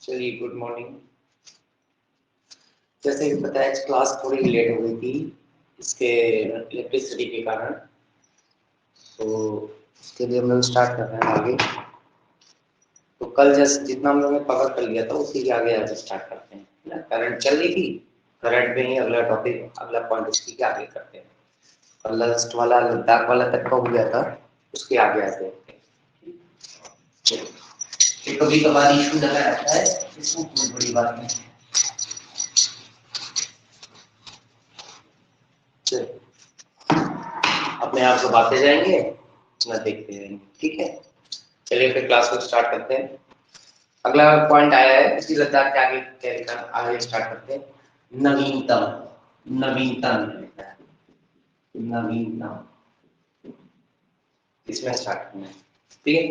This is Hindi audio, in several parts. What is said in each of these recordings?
चलिए गुड मॉर्निंग। जैसे कि पता है क्लास थोड़ी लेट हो गई थी इसके इलेक्ट्रिसिटी के कारण, तो उसके लिए हम लोग स्टार्ट कर रहे हैं आगे। तो कल जैसे जितना हम लोगों ने कवर कर लिया था उसी के आगे आज स्टार्ट करते हैं ना। करंट चल रही थी, करंट में ही अगला टॉपिक अगला पॉइंट उसी के आगे करते हैं। और लास्ट वाला लद्दाख वाला तक का हो गया था, उसके आगे आते हैं। कभी कभार इशू लगा रहता है, इसमें कोई बड़ी बात नहीं है। अपने आप को बातें जाएंगे ना, देखते रहेंगे। ठीक है, चलिए फिर क्लास को स्टार्ट करते हैं। अगला पॉइंट आया है, इसी लद्दाख के आगे कैरी कर आगे स्टार्ट करते हैं। नवीनतम, नवीनतम, नवीनतम, इसमें स्टार्ट करना है। ठीक है,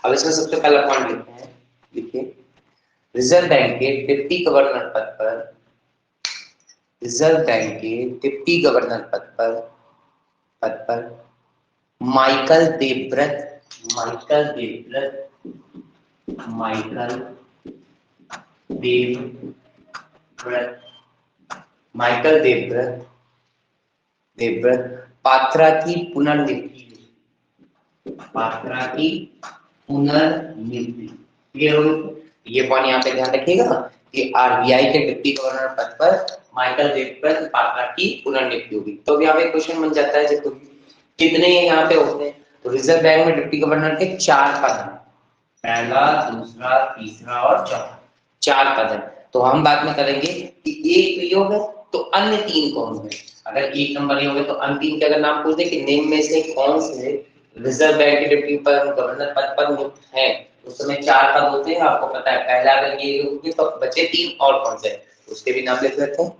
अब इसमें सबसे पहला पॉइंट लिखते हैं। देखिए, रिजर्व बैंक के डिप्टी गवर्नर पद पर, रिजर्व बैंक के डिप्टी गवर्नर पद पर Michael Devvrat, Michael Devvrat, Michael Devvrat, Michael Devvrat, Devvrat Patra की पुनर्नियुक्ति, पात्रा की पुनर्नियुक्ति। क्लियर हो? ये पॉइंट यहाँ पे ध्यान रखिएगा कि आरबीआई के डिप्टी गवर्नर पद पर माइकल देवव्रत पात्रा की पुनर्नियुक्ति होगी। तो अब यहाँ पे क्वेश्चन बन जाता है जो कितने यहाँ पे होते हैं। तो रिजर्व बैंक में डिप्टी गवर्नर के 4 पद हैं, पहला, दूसरा, तीसरा और चौथा, 4 पद हैं। तो हम बात में करेंगे कि एक योग है तो अन्य 3 कौन है। अगर एक नंबर योग है तो अन्य 3 के अगर नाम पूछ दे कि नेम में से कौन से रिजर्व बैंक के डिप्टी गवर्नर पद पर नियुक्त है, उस समय 4 पद होते हैं। आपको पता है पहला अगर ये योग तो बचे 3 और कौन से, उसके भी नाम लिख लेते हैं।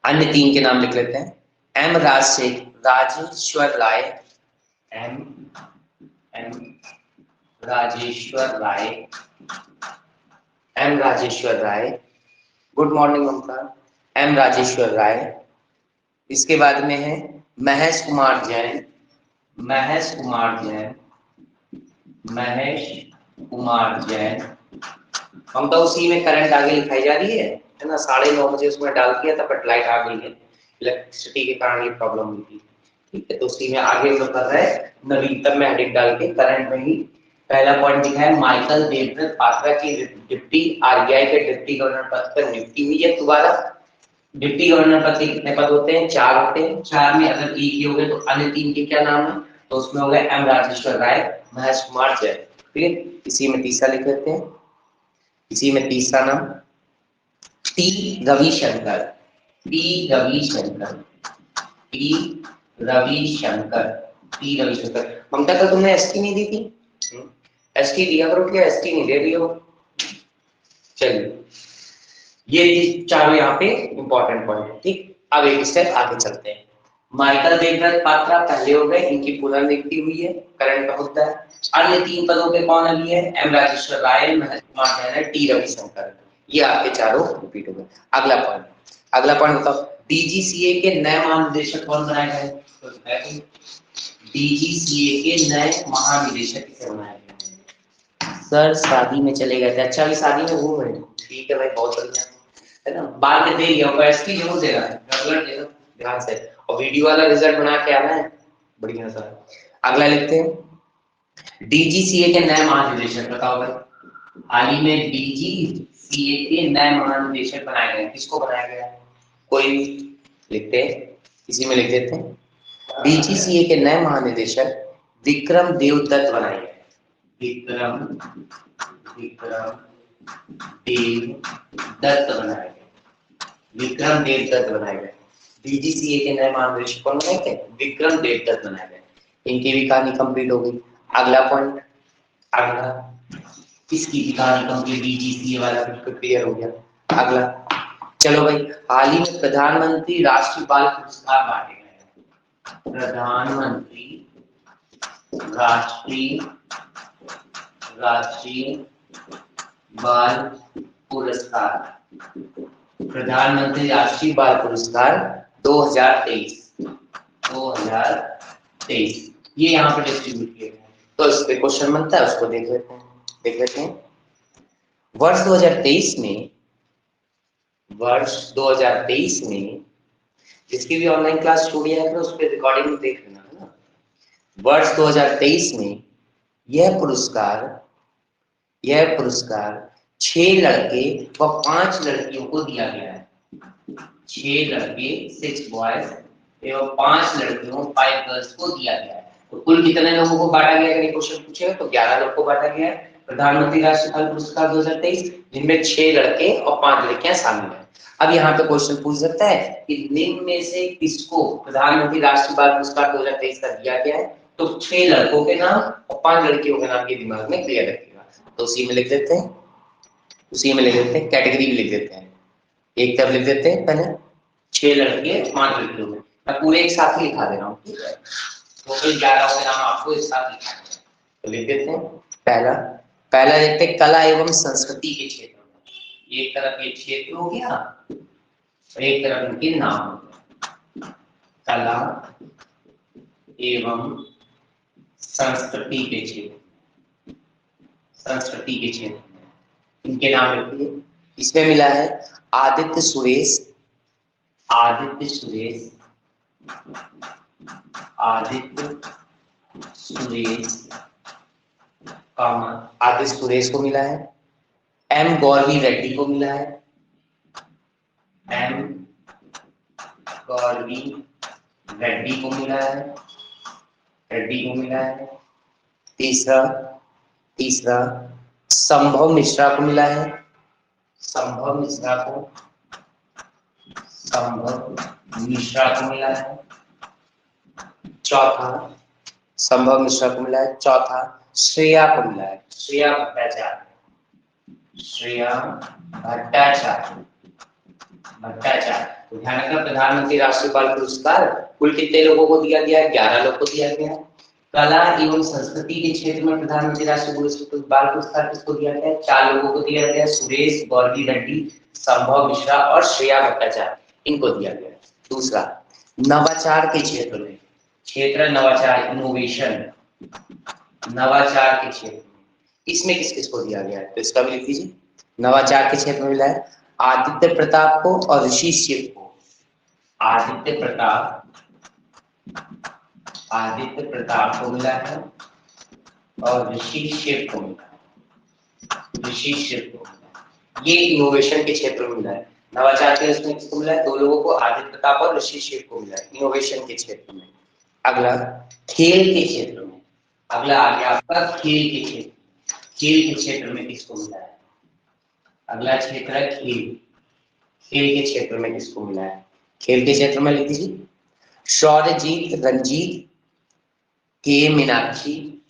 अन्य 3 के नाम लिख लेते हैं। M Rajeshwar Rai, M Rajeshwar Rai, M Rajeshwar Rai, good morning Omkar, M Rajeshwar Rai. इसके बाद में है महेश कुमार जैन, महेश कुमार जैन, महेश कुमार जैन। हम तो उसी में करंट आगे लिखाई जा रही है ना। 9:30 बजे उसमें डाल दिया था बट लाइट आ गई है, इलेक्ट्रिसिटी के कारण ये प्रॉब्लम हुई थी। ठीक है, तो उसी में आगे हम लोग कर रहे हैं नवीनतम में हेडिंग डाल के करंट में ही पहला पॉइंट लिखा है माइकल देवव्रत पात्रा की डिप्टी आरबीआई के डिप्टी गवर्नर पद पर नियुक्ति हुई है। दोबारा डिप्टी गवर्नर पद के कितने पद होते हैं? 4 होते हैं। 4 में अगर एक ही हो गए तो अन्य 3 के क्या नाम है? तो उसमें हो गए एम राजेश्वर राय, महेश कुमार जैन। ठीक है, इसी में तीसरा लिख लेते हैं। इसी में तीसरा नाम T Ravishankar, T Ravishankar, T Ravishankar, T Ravishankar. Mamta कल तुमने एसटी नहीं दी थी? एसटी दिया करो, क्या एसटी नहीं दे रही हो? चलिए, ये चारों यहाँ पे इंपॉर्टेंट पॉइंट है। ठीक, अब एक स्टेप आगे चलते हैं। माइकल देवव्रत पात्रा पहले हो गए, इनकी पुनर्नियुक्ति हुई है, करंट का मुद्दा है। अन्य 3 पदों पे कौन अभी है? एम राजेश्वर राय, महेश कुमार जैन, टी रविशंकर। ये आपके चारों रिपीट हो गए। अगला पॉइंट, अगला पॉइंट बताओ, डीजीसीए के नए महानिदेशक कौन बनाए गए? डीजीसीए के नए महानिदेशक किसे बनाए गए? सर शादी में चले गए थे। अच्छा, अभी शादी में घूम रहे? ठीक है भाई, बहुत बढ़िया है ना। बाद में दे दिया एसपी जरूर देना है, रेगुलर देना ध्यान से, और वीडियो वाला रिजल्ट बना के आना है बढ़िया सा। अगला लिखते हैं डीजीसीए के नए महानिदेशक। बताओ भाई, हाल ही में डीजीसीए के नए महानिदेशक बनाए गए, किसको बनाया गया? कोई लिखते हैं, इसी में लिख देते हैं डीजीसीए के नए महानिदेशक विक्रम देवदत्त बनाए गए। विक्रम देवदत्त बनाए गए, विक्रम देवदत्त बनाए गए। डीजीसीए के नए महानिदेशक कौन बनाए गए? विक्रम देवदत्त बनाए गए। इनकी भी कहानी कंप्लीट हो गई। अगला पॉइंट, अगला किसकी भी कहानी कंप्लीट? डीजीसीए वाला बिल्कुल क्लियर हो गया। अगला चलो भाई, हाल ही में प्रधानमंत्री राष्ट्रीय बाल पुरस्कार बांटे गए। प्रधानमंत्री राष्ट्रीय बाल पुरस्कार, प्रधानमंत्री राष्ट्रीय बाल पुरस्कार 2023, ये यहाँ पे डिस्ट्रीब्यूट किए गए। तो इस पे क्वेश्चन बनता है, उसको देख लेते हैं। वर्ष 2023 में, वर्ष 2023 में जिसकी भी ऑनलाइन क्लास छूट गया है उस पर रिकॉर्डिंग देख लेना है ना। वर्ष 2023 में यह पुरस्कार 6 लड़के व 5 लड़कियों को दिया गया है। 6 लड़के 6 बॉयज एवं 5 लड़कियों 5 गर्ल्स को दिया गया है। तो कुल कितने लोगों को बांटा गया है, क्वेश्चन पूछेगा तो 11 लोगों को बांटा गया है प्रधानमंत्री राष्ट्रीय बाल पुरस्कार 2023, जिनमें 6 लड़के और 5 लड़कियां शामिल हैं। अब यहाँ पे क्वेश्चन पूछ सकता है कि निम्न में से किसको प्रधानमंत्री राष्ट्रीय बाल पुरस्कार 2023 का दिया गया है, तो 6 लड़कों के नाम और 5 लड़कियों के नाम के दिमाग में क्लियर रखिएगा। तो उसी में लिख देते हैं, कैटेगरी भी लिख देते हैं। एक तरफ लिख देते हैं पहले 6 लड़के 5 लड़कियों में, मैं पूरे एक साथ ही लिखा दे रहा हूँ, ठीक है। टोटल 11 के नाम आपको एक साथ लिखा है, तो लिख देते हैं। पहला देखते हैं कला एवं संस्कृति के क्षेत्र में। एक तरफ ये क्षेत्र हो गया और एक तरफ इनके नाम हो गया। कला एवं संस्कृति के क्षेत्र में इनके नाम लिखिए। इसमें मिला है आदित्य सुरेश, आदित्य सुरेश को मिला है। एम गौरवी रेड्डी को मिला है, तीसरा संभव मिश्रा को मिला है, चौथा श्रेया को मिला है, श्रेया भट्टाचार्य। तो ध्यान रखना प्रधानमंत्री राष्ट्रीय बाल पुरस्कार कुल कितने लोगों को दिया गया है, 11 लोगों को दिया गया है। कला एवं संस्कृति के क्षेत्र में प्रधानमंत्री राष्ट्रीय बाल पुरस्कार किसको दिया गया है, 4 लोगों को दिया गया है, सुरेश, गौरवी रेड्डी, संभव मिश्रा और श्रेया भट्टाचार्य, इनको दिया गया है। दूसरा नवाचार के क्षेत्र में, इनोवेशन, नवाचार के क्षेत्र में इसमें किस किस को दिया गया है, तो इसका भी लिख लीजिए। नवाचार के क्षेत्र में मिला है आदित्य प्रताप को और ऋषि शिव को। आदित्य प्रताप को मिला है और ऋषि शिव को मिला है। ये इनोवेशन के क्षेत्र में मिला है। नवाचार के उसमें किसको मिला है, 2 लोगों को, आदित्य प्रताप और ऋषि शिव को मिला है इनोवेशन के क्षेत्र में। अगला खेल के क्षेत्र में, अगला आ गया आपका खेल के क्षेत्र में किसको मिला है, अगला क्षेत्र है खेल के क्षेत्र में किसको मिला है, खेल के क्षेत्र में लिख दीजिए शौर्यजीत रंजीत के मीनाक्षी,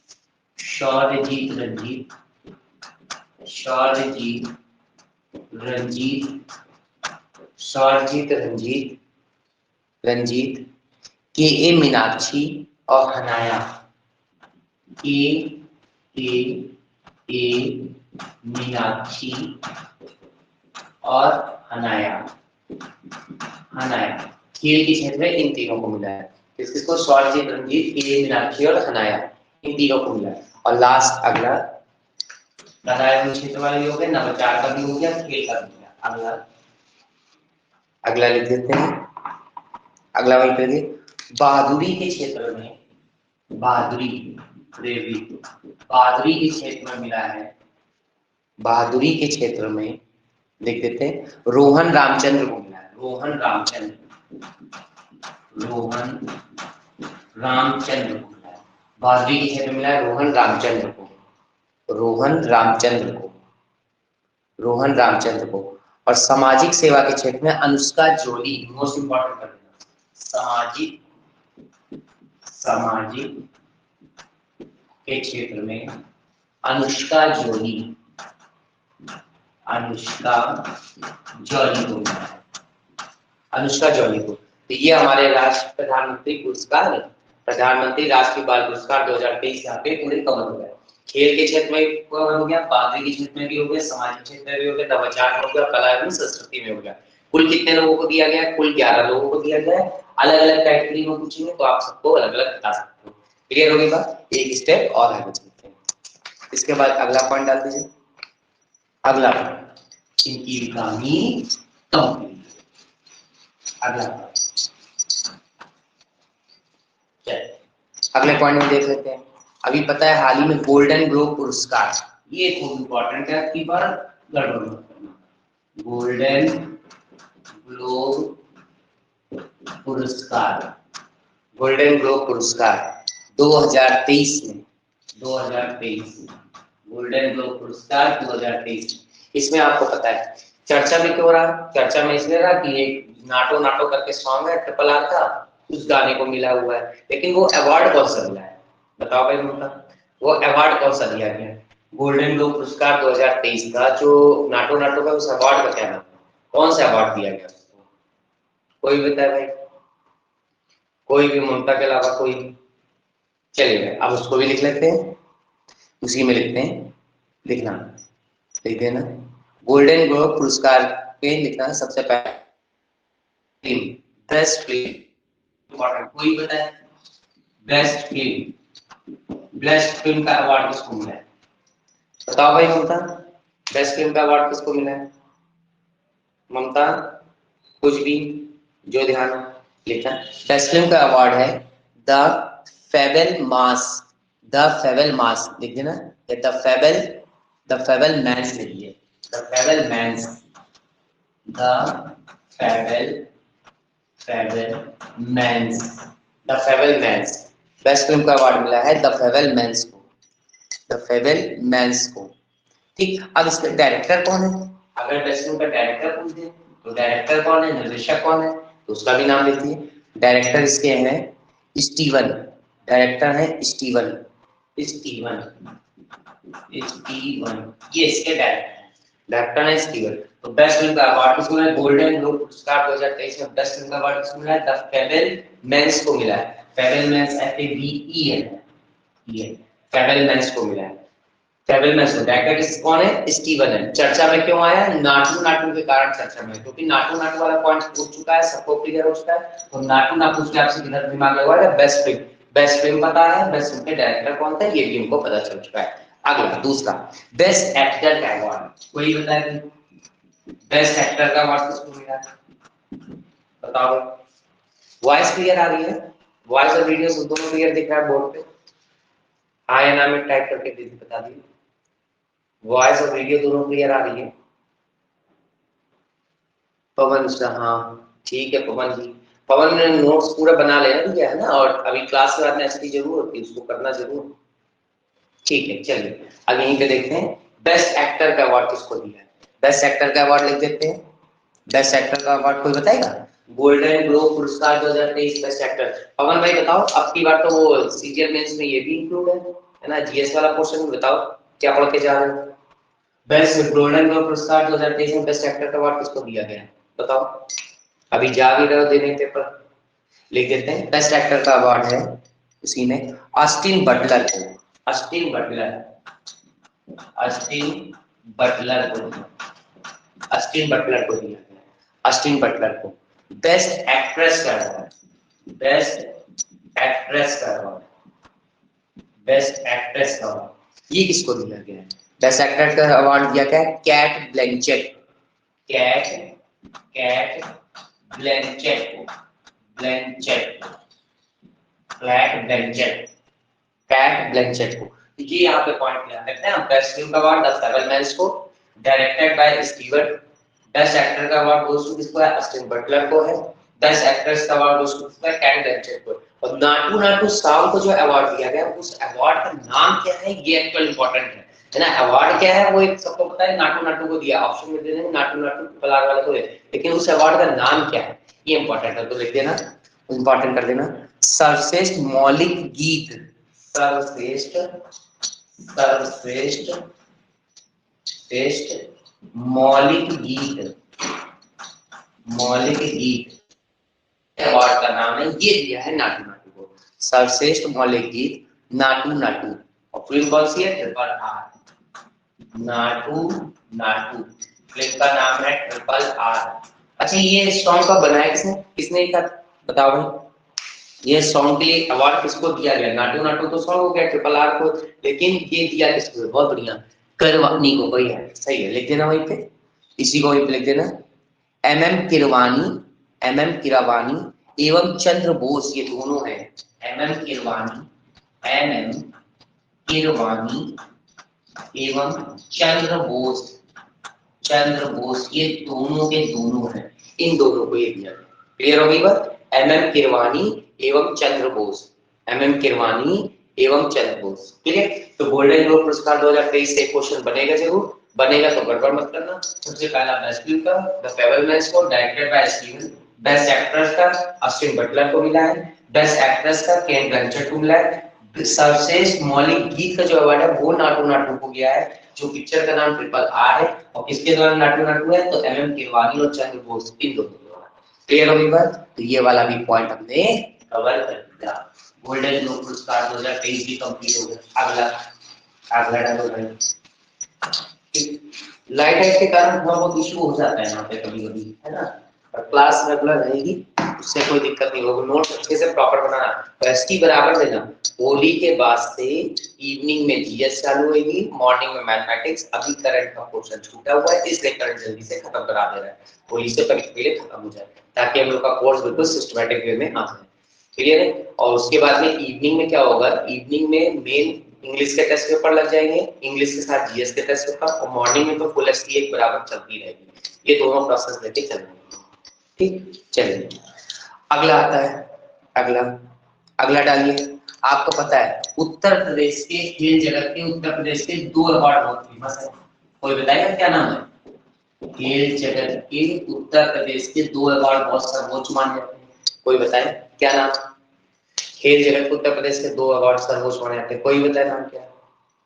रंजीत के ए मीनाक्षी और हनाया, मीनाक्षी और हनाया खेल के क्षेत्र में इन तीनों को मिला है। किसको, शौर्यजीत रंजीत, के मीनाक्षी और हनाया, इन तीनों को मिला है। और लास्ट अगला कला एवं क्षेत्र वाले हो गए, नवाचार का भी हो गया, खेल का भी हो गया। अगला लिख देते हैं, अगला वही करिए बहादुरी के क्षेत्र में, बहादुरी के क्षेत्र में मिला है, बहादुरी के क्षेत्र में लिख देते हैं रोहन रामचंद्र को मिला है, रोहन रामचंद्र को मिला है। बहादुरी के क्षेत्र में मिला है रोहन रामचंद्र को। और सामाजिक सेवा के क्षेत्र में अनुष्का जोली, मोस्ट इंपॉर्टेंट कर देना, सामाजिक के क्षेत्र में अनुष्का जोली को। तो ये हमारे राष्ट्र प्रधानमंत्री राष्ट्रीय बाल पुरस्कार 2023 यहाँ पे पूरे कवर हो गए। खेल के क्षेत्र में कवर हो गया, बहादुरी के क्षेत्र में भी हो गया, सामाजिक क्षेत्र में भी हो गया, नवाचार में हो गया, कला एवं संस्कृति में हो गया। कुल कितने लोगों को दिया गया है, कुल 11 लोगों को दिया गया है। अलग अलग कैटेगरी में पूछेंगे तो आप सबको अलग अलग बता सकते हो। क्लियर होगी बात, एक स्टेप और आगे चलते हैं। इसके बाद अगला पॉइंट डाल दीजिए, अगला इनकी कहानी कंप्लीट। अगला अगले पॉइंट में देख लेते हैं। अभी पता है हाल ही में गोल्डन ग्लोब पुरस्कार, ये खूब इंपॉर्टेंट है आपकी बार, गड़बड़ मत करना। गोल्डन ग्लोब पुरस्कार, गोल्डन ग्लोब पुरस्कार 2023 में, 2023 गोल्डन ग्लोब पुरस्कार 2023। इसमें आपको पता है चर्चा में क्यों रहा, चर्चा में इसलिए रहा कि एक नाटो नाटो करके सॉन्ग है ट्रिपल आर का, उस गाने को मिला हुआ है। लेकिन वो अवार्ड कौन सा मिला है बताओ भाई मुन्ना, वो अवार्ड कौन सा दिया गया? गोल्डन ग्लोब पुरस्कार 2023 का जो नाटो नाटो का, उस अवार्ड का क्या नाम है, कौन सा अवार्ड दिया गया उसको? कोई बताए भाई, कोई भी ममता के अलावा कोई? चलिए अब उसको भी लिख लेते हैं, उसी में लिखते हैं, लिखना लिख देना गोल्डन ग्लोब पुरस्कार पे लिखना सबसे पहले बेस्ट फिल्म, इंपॉर्टेंट कोई बताए बेस्ट फिल्म, बेस्ट फिल्म का अवार्ड किसको मिला है बताओ भाई ममता, बेस्ट फिल्म का अवार्ड किसको मिला है? ममता कुछ भी जो ध्यान लिखा, बेस्ट फिल्म का अवार्ड है the Fabelmans, the Fabelmans लिख देना, द फेबल मैन्स लिखिए, the Fabelmans, the Fabelmans, the Fabelmans, best film का अवार्ड मिला है द फेबल मैन्स को, द फेबल मैन्स को। ठीक, अब इसका डायरेक्टर कौन है? अगर बेस्ट फिल्म का डायरेक्टर पूछ दे तो डायरेक्टर कौन है, निर्देशक कौन है, तो उसका भी नाम लिखिए। डायरेक्टर इसके हैं स्टीवन, डायरेक्टर है स्टीवन, स्टीवन, स्टीवन, ये इसके डायरेक्टर है स्टीवन। तो बेस्ट फिल्म का अवार्ड किसको मिला? गोल्डन ग्लोब पुरस्कार 2023 में बेस्ट फिल्म का अवार्ड किसको मिला है? द फेबल मैन्स को मिला है। Fabelmans FABEL, Fabelmans को मिला है। फेबल मैन्स को डायरेक्टर कौन है? स्टीवन है। चर्चा में क्यों आया? नाटू नाटू के कारण चर्चा में, क्योंकि नाटू नाटू वाला पॉइंट पूछ चुका है, सबको क्लियर हो चुका है। तो नाटू ना पूछ के आपसे किधर दिमाग लगवाएगा? बेस्ट फिल्म, बेस्ट फिल्म पता है, बेस्ट फिल्म के डायरेक्टर कौन था ये भी हमको पता चल चुका है। अगला दूसरा बेस्ट एक्टर का अवार्ड, कोई बताए बेस्ट एक्टर का अवार्ड किसको मिला बताओ? वॉइस क्लियर आ रही है? वॉइस और वीडियो दोनों क्लियर दिख रहा है बोर्ड पे? हाँ या ना में टाइप करके दीजिए, बता दीजिए। वॉइस और वीडियो दोनों क्लियर आ रही है? पवन शाह, हाँ ठीक है पवन जी। पवन ने नोट्स पूरा बना लेना दिया है ना, और अभी क्लास के बाद में ऐसी जरूर होती है, उसको करना जरूर। ठीक है चलिए अब यहीं पे देखते हैं बेस्ट एक्टर का अवार्ड किसको दिया है। बेस्ट एक्टर का अवार्ड लिख देते हैं। बेस्ट एक्टर का अवार्ड कोई बताएगा? गोल्डन ग्लोब पुरस्कार 2023 बेस्ट एक्टर। पवन भाई बताओ, अब की बार तो वो सीजीएल मेंस में ये भी इंक्लूड है ना, जीएस वाला पोर्शन में बताओ क्या पढ़ के जा रहे हो? बेस्ट गोल्डन ग्लोब पुरस्कार 2023 में बेस्ट एक्टर का अवार्ड किसको दिया गया है बताओ? अभी जा भी रहे हो देने पेपर, लिख देते हैं बेस्ट एक्टर का अवार्ड है उसी में ऑस्टिन बटलर को, ऑस्टिन बटलर, ऑस्टिन बटलर को, ऑस्टिन बटलर को दिया गया, ऑस्टिन बटलर को। बेस्ट एक्ट्रेस का अवार्ड, बेस्ट एक्ट्रेस का अवार्ड, बेस्ट एक्ट्रेस का अवार्ड ये किसको दिया गया है? बेस्ट एक्टर का अवार्ड दिया गया Cate Blanchett, Cate Cate Blanchett, Blanchett, Cate Blanchett, Cate Blanchett को। ये यहाँ पे पॉइंट ध्यान रखते हैं। बेस्ट फिल्म का अवार्ड द फेबलमैन्स को, directed by Steven. Best actor का अवार्ड गोस टू किसको है? ऑस्टिन बटलर को है। बेस्ट एक्ट्रेस का अवार्ड गोस टू किसको है? कैट ब्लैंचेट को। और नाटू नाटू सॉन्ग को जो अवार्ड दिया गया उस अवार्ड का नाम क्या है ये एक्चुअल इंपॉर्टेंट है ना। अवार्ड क्या है वो एक सबको पता है, नाटू नाटू को दिया, ऑप्शन में दे देंगे नाटू नाटू पलार वाले को है, लेकिन उस अवार्ड का नाम क्या है ये इंपॉर्टेंट है, तो लिख देना, इंपॉर्टेंट कर देना। सर्वश्रेष्ठ मौलिक गीत, सर्वश्रेष्ठ, सर्वश्रेष्ठ श्रेष्ठ मौलिक गीत, मौलिक गीत अवार्ड का नाम है ये दिया है नाटू नाटू को। सर्वश्रेष्ठ मौलिक गीत नाटू नाटू। और फिल्म कौन सी है? Triple R, Naatu Naatu film का नाम है ट्रिपल आर। अच्छा ये सॉन्ग का बनाया किसने, किसने लिखा बताओ भाई? ये सॉन्ग के लिए अवार्ड किसको दिया गया? नाटू नाटू तो सॉन्ग हो गया, ट्रिपल आर को, लेकिन ये दिया किसको? बहुत बढ़िया, करवानी को कोई है, सही है, लिख देना वहीं पे, इसी को वहीं पे लिख देना। MM किरवानी, MM किरवानी एवं चंद्र बोस, ये दोनों है। MM किरवानी, MM किरवानी एवं चंद्र बोस, चंद्र बोस, ये दोनों के दोनों हैं। इन दोनों को ये दिया, क्लियर होगी बात। MM किरवानी एवं चंद्र बोस, MM किरवानी एवं चंद्र बोस, ठीक है। तो गोल्डन ग्लोब पुरस्कार 2023 से क्वेश्चन बनेगा, जरूर बनेगा, तो गड़बड़ मत करना। सबसे पहला बेस्ट फिल्म का द फेबलमैन्स को directed by Steven, best actress का अस्टिन बटलर को मिला है, बेस्ट एक्ट्रेस का केट ब्लैंचेट को मिला है, सर्वश्रेष्ठ मौलिक गीत का जो अवार्ड है वो नाटू नाटू को गया है, जो पिक्चर का नाम RRR है, और किसके द्वारा नाटू नाटू है, तो MM किरवानी और चंद्र बोस, इन दोनों द्वारा। क्लियर होगी बात। तो ये वाला भी पॉइंट हमने कवर कर दिया। गोल्डन ग्लोब पुरस्कार 2023 भी कंप्लीट हो गया। अगला डालो भाई। लाइट हाइट के कारण थोड़ा बहुत इशू हो जाता है यहाँ पे कभी-कभी, है ना, पर क्लास रेगुलर रहेगी, उससे कोई दिक्कत नहीं होगी। नोट अच्छे से प्रॉपर बनाना, तो एसटी बराबर देना। होली के बाद से इवनिंग में जीएस चालू होगी, मॉर्निंग में मैथमेटिक्स। अभी करंट का पोर्शन छूटा हुआ है, इसलिए करंट जल्दी से खत्म करा दे रहा है, होली से पहले खत्म हो जाए, ताकि हम लोग का कोर्स बिल्कुल सिस्टमैटिक वे में आ जाए। क्लियर है। और उसके बाद में इवनिंग में क्या होगा, इवनिंग में मेन इंग्लिश के टेस्ट पेपर लग जाएंगे, इंग्लिश के साथ जीएस के टेस्ट पेपर, और मॉर्निंग में तो फुल एसटी एक बराबर चलती रहेगी। ये दोनों प्रोसेस लेके चलेंगे, ठीक। चलिए अगला आता है, अगला डालिए। आपको पता है उत्तर प्रदेश के खेल जगत के, उत्तर प्रदेश के 2 अवार्ड बहुत फेमस है, कोई बताएगा क्या नाम है? खेल जगत के उत्तर प्रदेश के 2 अवार्ड बहुत सर्वोच्च माने जाते हैं, कोई बताए क्या नाम? खेल जगत को उत्तर प्रदेश के 2 अवार्ड सर्वोच्च माने जाते हैं, कोई बताए नाम क्या?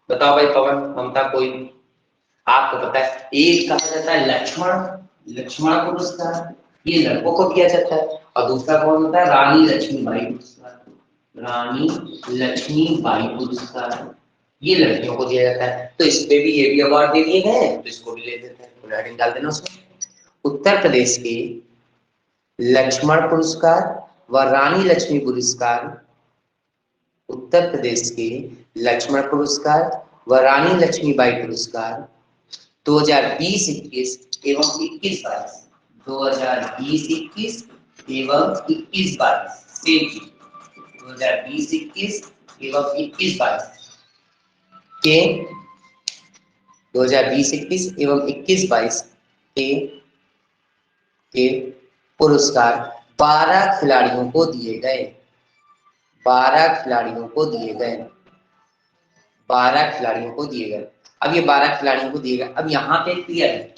बताओ भाई, पवन, ममता, कोई? आपको पता है, एक कहा जाता है लक्ष्मण पुरस्कार, ये लड़कों को दिया जाता है, और दूसरा कौन होता है, रानी लक्ष्मीबाई पुरस्कार, रानी लक्ष्मीबाई पुरस्कार, ये लड़कियों को दिया जाता है। तो इस पे भी ये भी अवार्ड दे दिए गए, तो इसको भी ले देते हैं, तो हेडिंग डाल देना उसमें। उत्तर प्रदेश के लक्ष्मण पुरस्कार व रानी लक्ष्मी पुरस्कार, उत्तर प्रदेश के लक्ष्मण पुरस्कार व रानी लक्ष्मीबाई पुरस्कार 2020-21 एवं 21-22, 2020-21 एवं 21-22, सेम चीज, 2020-21 एवं 21-22 के 2020-21 एवं 21-22 के पुरस्कार 12 खिलाड़ियों को दिए गए, 12 खिलाड़ियों को दिए गए, 12 खिलाड़ियों को दिए गए। अब ये 12 खिलाड़ियों को दिए गए। अब यहाँ पे क्लियर है,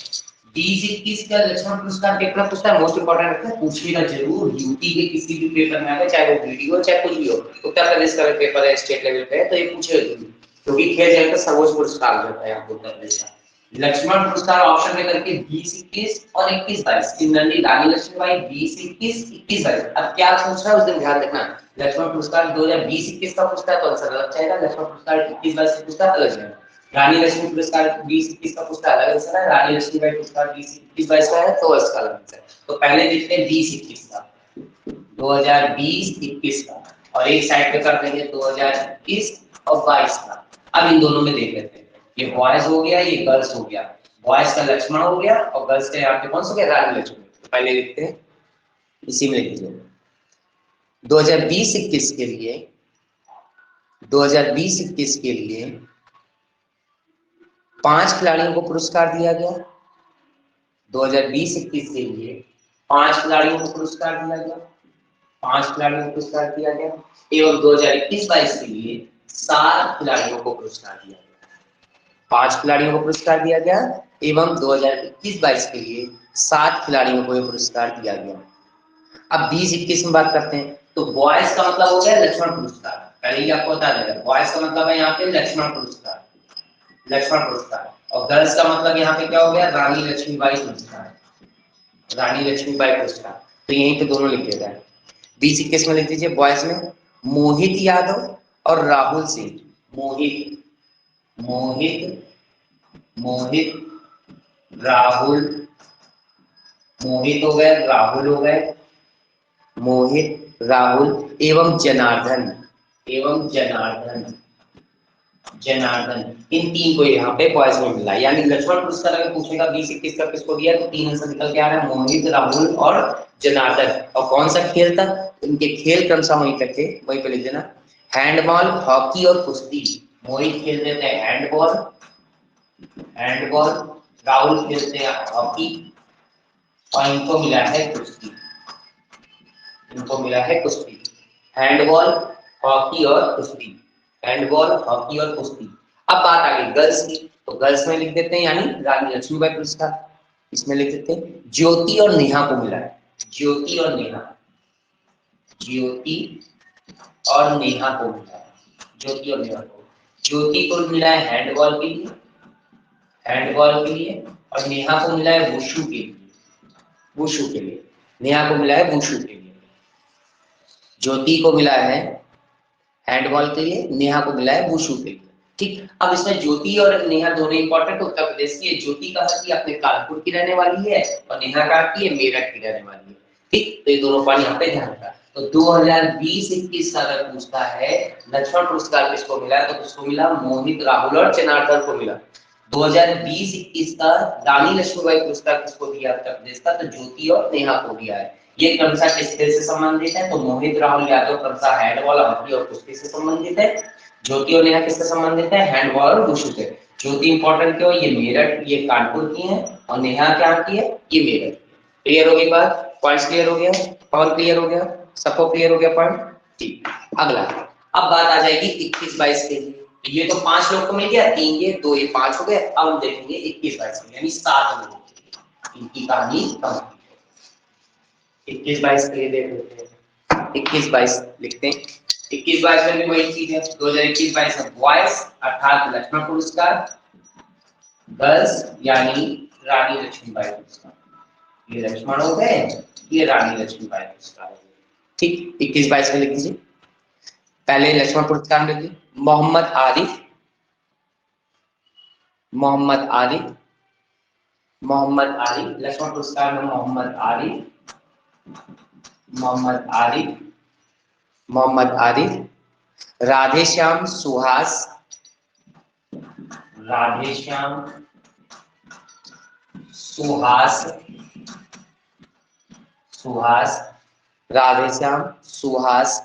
20-21 का लक्ष्मण पुरस्कार कितना पूछता है, मोस्ट इंपोर्टेंट है, पूछेगा जरूर, यूटी के किसी भी पेपर में आएगा, चाहे वो वीडियो चाहे कुछ भी हो। उत्तर प्रदेश का पेपर है, स्टेट लेवल पे है, तो ये पूछेगा जरूर, क्योंकि खेल जगत का सर्वोच्च पुरस्कार होता है यहाँ उत्तर प्रदेश का। लक्ष्मण पुरस्कार ऑप्शन में करके 20-21 और 21-22, सिमिलरली रानी लक्ष्मीबाई 20-21, 21-22। अब क्या पूछ रहा है उस दिन ध्यान रखना, लक्ष्मण पुरस्कार 2020-21 का पूछता है तो आंसर अलग जाएगा, लक्ष्मण पुरस्कार 21-22 का पूछता है अलग जाएगा, रानी लक्ष्मी पुरस्कार 20-21 का पूछता है अलग आंसर है, रानी लक्ष्मीबाई पुरस्कार 20-21-22 का है तो इसका अलग आंसर है। तो पहले देखते हैं 20-21 का, 2020-21 का, और एक साइड पे कर देंगे 2021 और 22 का। अब इन दोनों में देख लेते हैं, ये बॉयज हो गया, ये गर्ल्स हो गया, बॉयज का लक्ष्मण हो गया और गर्ल्स का यहाँ पे कौन सा गया, रानी लक्ष्मी। तो पहले लिखते हैं, इसी में लिख लीजिए 2020-21 के लिए, 2020-21 के लिए 5 खिलाड़ियों को पुरस्कार दिया गया, 2020-21 के लिए 5 खिलाड़ियों को पुरस्कार दिया गया, 5 खिलाड़ियों को पुरस्कार दिया गया, एवं 2021-22 के लिए 7 खिलाड़ियों को पुरस्कार दिया गया, 5 खिलाड़ियों को पुरस्कार दिया गया एवं 2021-22 के लिए 7 खिलाड़ियों को पुरस्कार दिया गया। अब 20-21 में बात करते हैं, तो बॉयज का मतलब हो गया लक्ष्मण पुरस्कार, पहले ही आपको बता देगा, बॉयज का मतलब है यहाँ पे लक्ष्मण पुरस्कार, लक्ष्मण पुरस्कार, और गर्ल्स का मतलब यहाँ पे क्या हो गया, रानी लक्ष्मीबाई पुरस्कार, रानी लक्ष्मीबाई पुरस्कार। तो यहीं पे दोनों लिख दिया है। 20-21 में लिख दीजिए, बॉयज में मोहित यादव और राहुल सिंह, मोहित मोहित मोहित राहुल, मोहित हो गए, राहुल हो गए, मोहित राहुल एवं जनार्दन, एवं जनार्दन, जनार्दन, इन तीन को यहाँ पे बॉयज में मिला। यानी लक्ष्मण पुरस्कार अगर पूछेगा 20-21 का किसको दिया तो तीन आंसर निकल के आ रहा है, मोहित, राहुल और जनार्दन। और कौन सा खेल था, इनके खेल क्रमशः वहीं तक थे, वहीं पे लिख देना। हैंडबॉल, हॉकी और कुश्ती। मोहित खेलते थे हैंडबॉल, राहुल खेलते हैं हॉकी और इनको मिला है कुश्ती, इनको मिला है कुश्ती। हैंडबॉल, हॉकी और कुश्ती, हैंडबॉल, हॉकी और कुश्ती। अब बात आ गई गर्ल्स की, तो गर्ल्स में लिख देते हैं यानी रानी लक्ष्मीबाई पुरस्कार, इसमें लिख देते हैं ज्योति और नेहा को मिला है, ज्योति और नेहा, ज्योति और नेहा को मिला है, ज्योति और नेहा को। ज्योति को मिला है हैंडबॉल के लिए, हैंडबॉल के लिए, और नेहा को मिला है वुशु के लिए, वुशु के लिए, नेहा को मिला है वुशु के लिए। ज्योति को मिला है हैंडबॉल के लिए, नेहा को मिला है वुशु के लिए। ठीक, अब इसमें ज्योति और नेहा दोनों इंपॉर्टेंट उत्तर प्रदेश की है। ज्योति कहाँ की, अपने कानपुर की रहने वाली है, और नेहा कहाँ की है, मेरठ की रहने वाली है। ठीक, तो ये दोनों पॉइंट यहाँ पे ध्यान रखा। तो 2020-21 का अगर पूछता है लक्ष्मण पुरस्कार किसको मिला है, तो किसको मिला, मोहित, राहुल और जनार्दन को मिला। 2020-21 का रानी लक्ष्मीबाई पुरस्कार किसको दिया उत्तर प्रदेश का, तो ज्योति और नेहा को दिया है। ये क्रमशः किस खेल से संबंधित है, तो मोहित, राहुल यादव क्रमशः हैंडबॉल, हॉकी और कुश्ती से संबंधित है। ज्योति और नेहा किससे संबंधित है, हैंडबॉल और वुशु से। ज्योति इंपॉर्टेंट क्यों, ये मेरठ, ये कानपुर की है, और नेहा क्या की है, ये मेरठ। क्लियर हो गई बात, पॉइंट्स क्लियर हो गया, और क्लियर हो गया, सबको क्लियर हो गया पॉइंट। ठीक, अगला अब बात आ जाएगी 21-22 के लिए। ये तो 5 लोग को मिल गया, 3 ये 2 ये 5 हो गए। अब हम देखेंगे 21-22 में, यानी 7 लोग, इनकी कहानी कम। 21-22 के लिए देख लेते हैं, 21-22 लिखते हैं। 21-22 में भी वही चीज है, 2021-22 में बॉयज अर्थात लक्ष्मण पुरस्कार, गर्ल्स यानी रानी लक्ष्मीबाई पुरस्कार। ये लक्ष्मण हो गए, ये रानी लक्ष्मीबाई पुरस्कार हो गए। ठीक, 21-22 में लिख दीजिए। पहले लक्ष्मण पुरस्कार में लिखिए मोहम्मद आरिफ, मोहम्मद आरिफ, मोहम्मद आरिफ, लक्ष्मण पुरस्कार में मोहम्मद आरिफ, मोहम्मद आरिफ, मोहम्मद आरिफ। राधेश्याम सुहास, राधेश्याम सुहास, सुहास, राधेश्याम सुहास।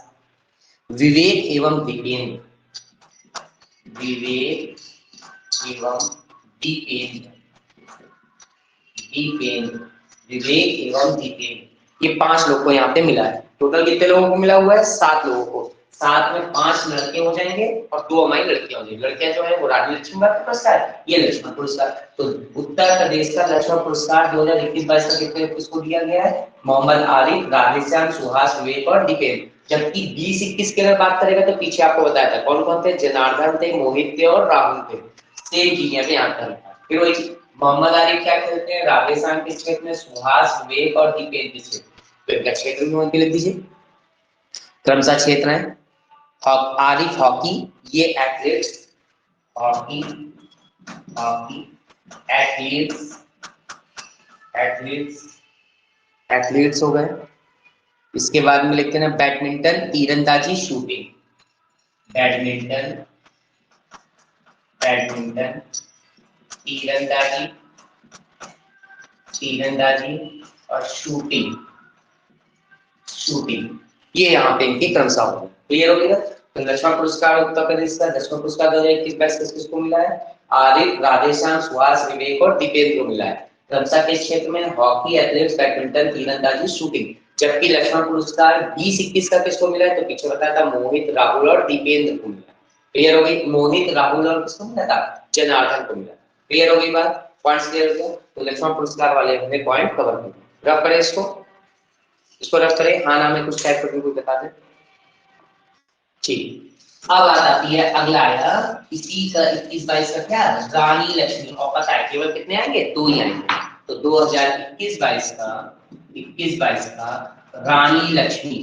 विवेक एवं दीपेंद्र, विवेक एवं दीपेंद्र, दीपेंद्र, विवेक एवं दीपेंद्र। ये 5 लोग को यहाँ पे मिला है। टोटल कितने लोगों को मिला हुआ है, 7 लोगों को। 7 में 5 लड़के हो जाएंगे और 2 हमारी लड़कियां हो जाएंगी। लड़कियां जो है वो रानी लक्ष्मीबाई पुरस्कार, ये लक्ष्मण पुरस्कार। तो उत्तर प्रदेश का लक्ष्मण पुरस्कार 2021-22 का कितने किसको दिया गया है, मोहम्मद आरिफ, राधेश्याम सुहास, विवेक और दीपेंद्र। जबकि 20-21 की अगर बात करेगा तो पीछे आपको बताया था कौन कौन थे, जनार्दन थे, मोहित थे और राहुल थे। सेम चीज यहाँ पे याद करना। फिर वही मोहम्मद आरिफ क्या खेलते हैं, राधेश्याम किस क्षेत्र में, सुहास, विवेक और दीपेंद्र किस क्षेत्र, तो इनका क्षेत्र में लिख दीजिए। क्रमशः क्षेत्र है, आरिफ हॉकी, ये athletes, hockey, hockey, athletes, athletes, athletes हो गए। इसके बाद में लिखते हैं बैडमिंटन, तीरंदाजी, शूटिंग, बैडमिंटन, बैडमिंटन, तीरंदाजी, तीरंदाजी और शूटिंग, शूटिंग। ये यहाँ पे इनकी क्रमशः होगी। क्लियर हो गया। तो लक्ष्मण पुरस्कार उत्तर प्रदेश का लक्ष्मण पुरस्कार 2021-22 किसको मिला है, आरिफ, राधेश्याम सुहास, विवेक और दीपेंद्र को मिला है। क्रमशः के क्षेत्र में हॉकी, एथलेटिक्स, बैडमिंटन, तीरंदाजी, शूटिंग। जबकि लक्ष्मण पुरस्कार 20-21 का किसको मिला है, तो पीछे बताया था मोहित, राहुल और दीपेंद्र को मिला। क्लियर हो गई, मोहित, राहुल और किसको मिला था, जनार्दन को मिला। क्लियर हो गई बात, पॉइंट्स क्लियर हो गया। तो लक्ष्मण पुरस्कार वाले हमने पॉइंट कवर किए। रब करें इसको, इसको रब करें, हाँ नाम में कुछ टाइप करके कोई बता दे। ठीक, अब बात आती है अगला आया इसी का 21-22 का क्या, रानी लक्ष्मी। और पता है केवल कितने आएंगे, 2 ही आएंगे। तो 2021-22 का 21-22 का रानी लक्ष्मी,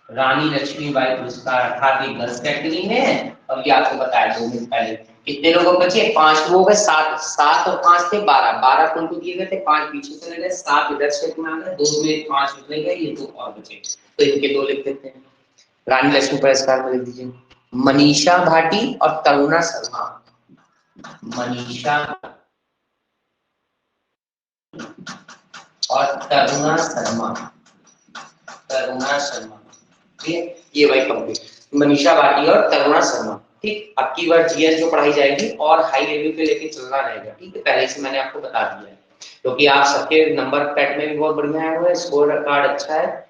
रानी लक्ष्मीबाई पुरस्कार अर्थात ये गर्ल्स कैटेगरी में है। और ये आपको बताया 2 मिनट पहले कितने लोगों को बचे, 5 लोग, 7 और 5 थे 12 कौन को दिए गए थे, 5 पीछे चले गए, 7 इधर से में आ गए, 2 में 5 निकले गए, ये 2 और बचे। तो इनके 2 लिख देते हैं। रानी लक्ष्मी पुरस्कार में लिख दीजिए, मनीषा भाटी और तरुणा शर्मा। मनीषा और तरुणा शर्मा। तरुणा शर्मा, ठीक है, ये भाई कंप्लीट। मनीषा भाटी और तरुणा शर्मा। ठीक, अब की बार जीएस जो पढ़ाई जाएगी और हाई लेवल पे लेके चलना रहेगा। ठीक है, पहले से मैंने आपको बता दिया है, क्योंकि आप सबके नंबर पैट में भी बहुत बढ़िया आए हुए हैं, स्कोर कार्ड अच्छा है,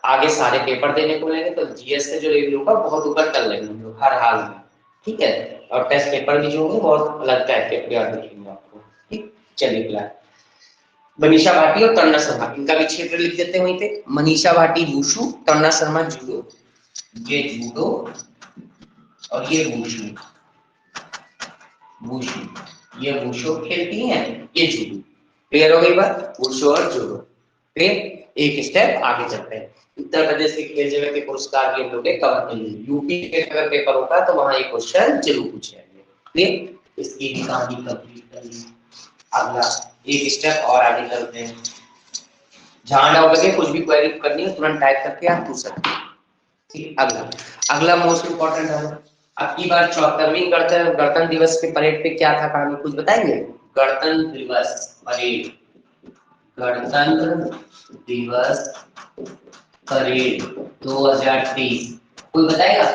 आगे सारे पेपर देने को मिलेंगे, तो जीएस का जो लेवल होगा बहुत ऊपर कर लेंगे हम लोग हर हाल में। ठीक है, और टेस्ट पेपर भी जो होंगे बहुत अलग टाइप के याद रखेंगे आपको। ठीक, चलिए फिलहाल मनीषा भाटी और तरुणा शर्मा, इनका भी क्षेत्र लिख देते हैं वहीं पे। Manisha Bhati wushu, Taruna Sharma judo. ये जूडो और ये वुशु। वुशु, ये वुशु खेलती हैं, ये जूडो। क्लियर हो गई बात, वुशु और जूडो। क्लियर, एक स्टेप आगे चलते हैं। उत्तर प्रदेश के खेल जगह के पुरस्कार भी हम लोग ने कवर कर लिए। यूपी के अगर पेपर होगा तो वहां एक क्वेश्चन जरूर पूछे जाएंगे। क्लियर, इसकी भी कहानी कंप्लीट कर ली। अगला एक स्टेप और आगे चलते हैं। जहां डाउट लगे, कुछ भी क्वेरी करनी है तुरंत टाइप करके आप पूछ सकते हैं। ठीक, अगला अगला मोस्ट इंपॉर्टेंट है। अब की बार 74वीं गणतंत्र दिवस के परेड पे क्या था कहानी, कुछ बताएंगे? गणतंत्र दिवस परेड, गणतंत्र दिवस परेड 2023, कोई बताएगा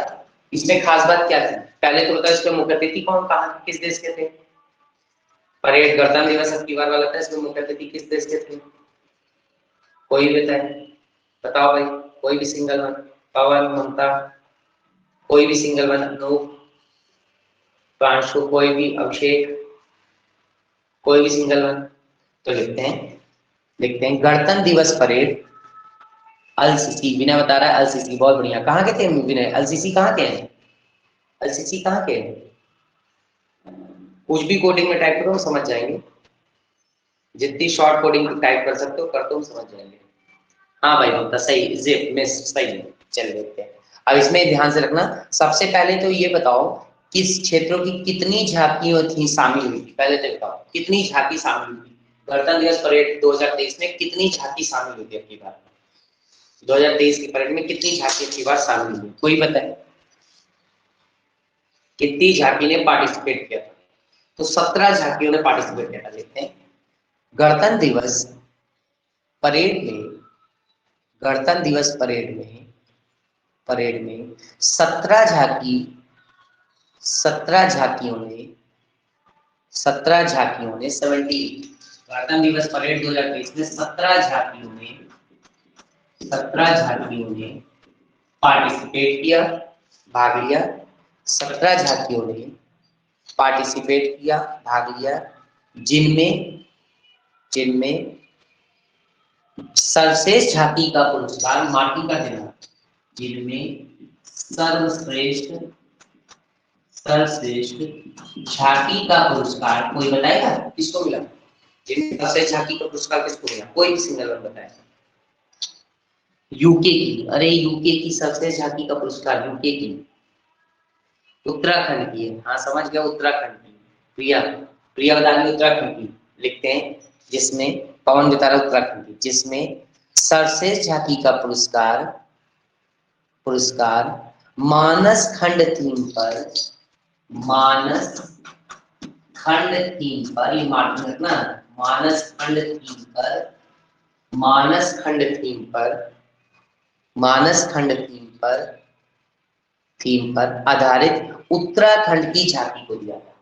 इसमें खास बात क्या थी? पहले तो बताओ, इसके मुख्य अतिथि कौन, कहाँ किस देश के थे? परेड गणतंत्र दिवस अब की बार वाला था, इसमें मुख्य अतिथि किस देश के थे? कोई बताए, बताओ भाई, कोई भी सिंगल वन। पवन, ममता, कोई भी सिंगल वन। अनूप, प्रांशु, कोई भी, अभिषेक, कोई भी सिंगल वन। तो लिखते हैं गणतंत्र दिवस परेड एलसीसी। विनय बता रहा है एलसीसी, बहुत बढ़िया। कहाँ के थे विनय, एलसीसी कहाँ के हैं? एलसीसी कहाँ के हैं? कुछ भी कोडिंग में टाइप करो हम समझ जाएंगे, जितनी शॉर्ट कोडिंग टाइप कर सकते हो कर दो, हम समझ जाएंगे। हाँ भाई ममता सही, जिप में सही है। चल देखते हैं। अब इसमें ध्यान से रखना, सबसे पहले तो ये बताओ किस क्षेत्रों की कितनी झांकियां थी शामिल हुई थी, पहले तो बताओ कितनी झांकी शामिल हुई थी गणतंत्र दिवस परेड 2023 में, कितनी झांकी शामिल हुई थी? अपनी बार 2023 की परेड में कितनी झांकी की बार शामिल हुई, कोई बताए कितनी झांकी ने पार्टिसिपेट किया था? तो 17 झांकियों ने पार्टिसिपेट किया था। देखते हैं गणतंत्र दिवस परेड में, गणतंत्र दिवस परेड में 17 झांकी, 17 झांकियों ने 70 गणतंत्र दिवस परेड 2023 में 17 झांकियों ने पार्टिसिपेट किया, भाग लिया। 17 झांकियों ने पार्टिसिपेट किया, भाग लिया, जिनमें जिनमें सर्वश्रेष्ठ झांकी का पुरस्कार माटी का देना, जिनमें सर्वश्रेष्ठ झांकी का पुरस्कार, कोई बताएगा किसको मिला? जिनमें सर्वश्रेष्ठ झांकी का पुरस्कार किसको मिला, कोई भी सिंगल वन बताए। यूके की, अरे यूके की सर्वश्रेष्ठ झांकी का पुरस्कार यूके की, उत्तराखंड की है। हाँ समझ गया, उत्तराखंड की प्रिया, प्रिया बता रही उत्तराखंड की। लिखते हैं जिसमें, पवन बता रहा उत्तराखंड की, जिसमें सर्वश्रेष्ठ झांकी का पुरस्कार मानस खंड थीम पर, मानस खंड थीम पर, ये मार्जिन रखना, मानस खंड थीम पर, मानस खंड थीम पर, मानस खंड थीम पर आधारित उत्तराखंड की झांकी को दिया था।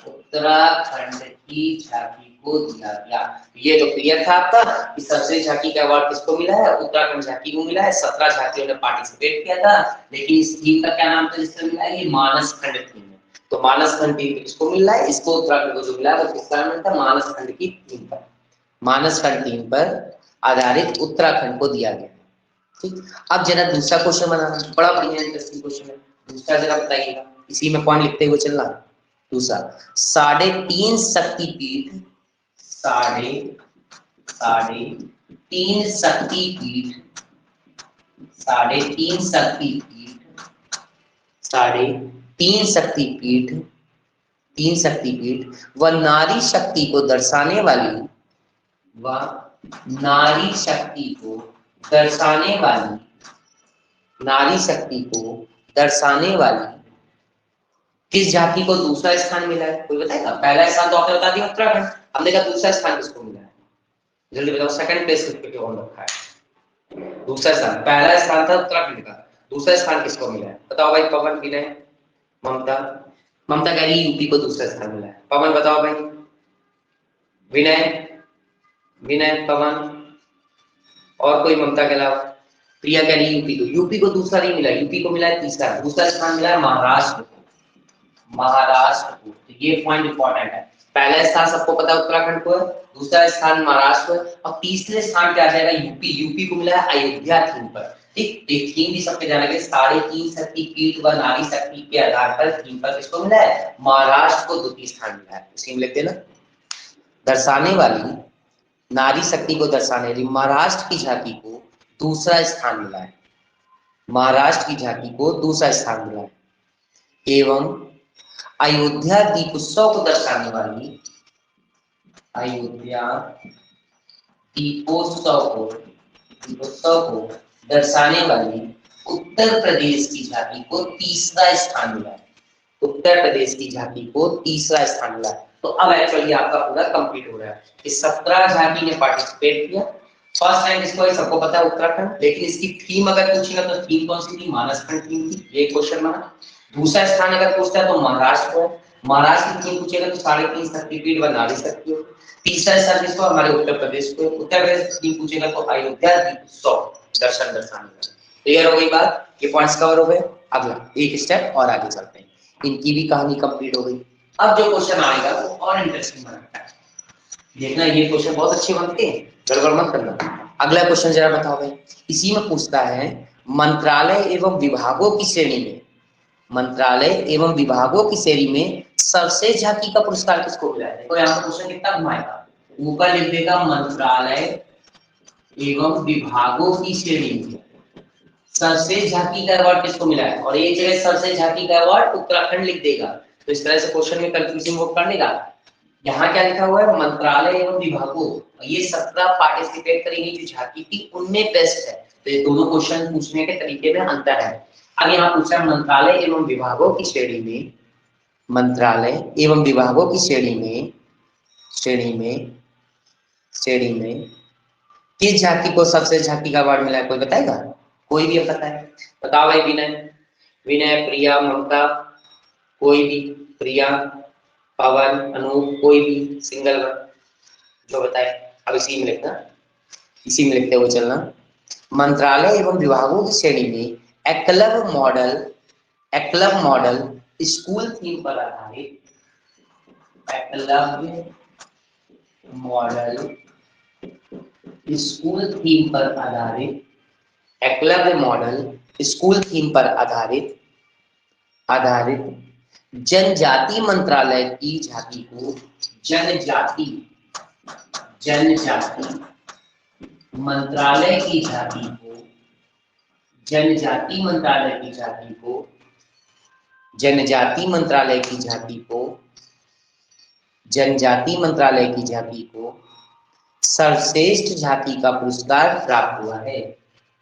उत्तराखंड की झांकी को दिया गया। ये तो क्लियर था आपका कि सबसे झांकी का अवार्ड किसको मिला है? उत्तराखंड झांकी को मिला है। 17 झांकियों ने पार्टिसिपेट किया था, लेकिन इस थीम का क्या नाम था जिसका मिला है? ये मानस खंड थीम है। तो मानस खंड थीम किसको मिल रहा है? इसको उत्तराखंड को जो मिला है वो किसका नाम था? मानस खंड की थीम पर, मानस खंड थीम पर आधारित उत्तराखंड को दिया गया। ठीक, अब जरा दूसरा क्वेश्चन बनाना, बड़ा बढ़िया इंटरेस्टिंग क्वेश्चन है। दूसरा जरा बताइएगा, इसी में पॉइंट लिखते हुए चलना। दूसरा, 3.5 शक्तिपीठ, साढ़े तीन शक्तिपीठ, 3 शक्तिपीठ व नारी शक्ति को दर्शाने वाली, व नारी शक्ति को दर्शाने वाली नारी शक्ति को दर्शाने वाली किस झांकी को दूसरा स्थान मिला है? कोई बताएगा? पहला स्थान तो आपने बता दिया उत्तराखंड, हमने कहा दूसरा स्थान किसको मिला है? जल्दी बताओ, सेकंड प्लेस किस पे कौन रखा है? दूसरा स्थान, पहला स्थान था उत्तराखंड का, दूसरा स्थान किसको मिला है? बताओ भाई, पवन, विनय, ममता। ममता कह रही यूपी को दूसरा स्थान मिला है। पवन बताओ भाई, विनय, विनय, पवन, और कोई ममता के अलावा? प्रिया कह रही यूपी को, यूपी को दूसरा नहीं मिला, यूपी को मिला है तीसरा, दूसरा स्थान मिला है महाराष्ट्र को, महाराष्ट्र को। तो ये पॉइंट इंपॉर्टेंट है, पहला स्थान सबको पता है उत्तराखंड को है, दूसरा स्थान महाराष्ट्र है, और तीसरे स्थान पे आ जाएगा यूपी। यूपी को मिला है अयोध्या थीम पर। ठीक, थीम भी सबके जाना है, 3.5 शक्तिपीठ व नारी शक्ति के आधार पर थीम पर किसको मिला है? महाराष्ट्र को द्वितीय स्थान मिला है। इसी में लिख देना, दर्शाने वाली, नारी शक्ति को दर्शाने वाली महाराष्ट्र की झांकी को दूसरा स्थान मिला है, महाराष्ट्र की झांकी को दूसरा स्थान मिला है। एवं अयोध्या दीपोत्सव को दर्शाने वाली, अयोध्या दीपोत्सव को दर्शाने वाली उत्तर प्रदेश की झांकी को तीसरा स्थान मिला है, उत्तर प्रदेश की झांकी को तीसरा स्थान मिला है। तो अब एक्चुअली आपका पूरा कंप्लीट हो रहा है कि 17 झांकी ने पार्टिसिपेट किया। फर्स्ट रैंक इसको है, सबको पता है उत्तराखंड, लेकिन इसकी थीम अगर पूछेगा तो थीम कौन सी थी? मानसखंड थीम थी, ये क्वेश्चन बना। दूसरा स्थान अगर पूछता है तो महाराष्ट्र को, महाराष्ट्र की थीम पूछेगा तो 3.5 शक्तिपीठ व नारी शक्ति हो। तीसरा स्थान किसको? हमारे उत्तर प्रदेश को। उत्तर प्रदेश की थीम पूछेगा तो अयोध्या दीपोत्सव दर्शन दर्शाने का। क्लियर हो गई बात? ये पॉइंट्स कवर हो गए। अगला एक स्टेप और आगे चलते हैं, इनकी भी कहानी कंप्लीट हो गई। अब जो क्वेश्चन आएगा वो और इंटरेस्टिंग बनता है, देखना ये क्वेश्चन बहुत अच्छे बनते हैं, गड़बड़ मत करना। अगला क्वेश्चन जरा बताओ भाई, इसी में पूछता है मंत्रालय एवं विभागों की श्रेणी में, मंत्रालय एवं विभागों की श्रेणी में सर्वश्रेष्ठ झांकी का पुरस्कार किसको मिला है? तो यहाँ पर क्वेश्चन कितना घुमाएगा, ऊपर लिख देगा मंत्रालय एवं विभागों की श्रेणी में सर्वश्रेष्ठ झांकी का अवार्ड किसको मिला है, और एक जगह सर्वश्रेष्ठ झांकी का अवार्ड उत्तराखंड लिख देगा। तो इस तरह से क्वेश्चन में कंफ्यूजन वो करने का। यहाँ क्या लिखा हुआ है? मंत्रालय एवं विभागों, ये 17 पार्टिसिपेट करेंगे जो झांकी थी उनमें बेस्ट है। तो ये दोनों क्वेश्चन पूछने के तरीके में अंतर है। अब यहाँ पूछा मंत्रालय एवं विभागों की श्रेणी में, मंत्रालय एवं विभागों की श्रेणी में किस झांकी को सबसे झांकी का अवार्ड मिला है? कोई बताएगा? कोई भी पता है? बताओ भाई, विनय, विनय, प्रिया, ममता, कोई भी, प्रिया, पवन, अनूप, कोई भी सिंगल वन जो बताए। अब इसी में लिखना, इसी में लिखते हुए चलना। मंत्रालय एवं विभागों की श्रेणी में एकलव्य मॉडल स्कूल थीम पर आधारित, एकलव्य मॉडल स्कूल थीम पर आधारित, एकलव्य मॉडल स्कूल थीम पर आधारित जनजाति मंत्रालय की झांकी को, जनजाति मंत्रालय की झांकी को, जनजाति मंत्रालय की झांकी को, जनजाति मंत्रालय की झांकी को, जनजाति मंत्रालय की झांकी को सर्वश्रेष्ठ झांकी का पुरस्कार प्राप्त हुआ है।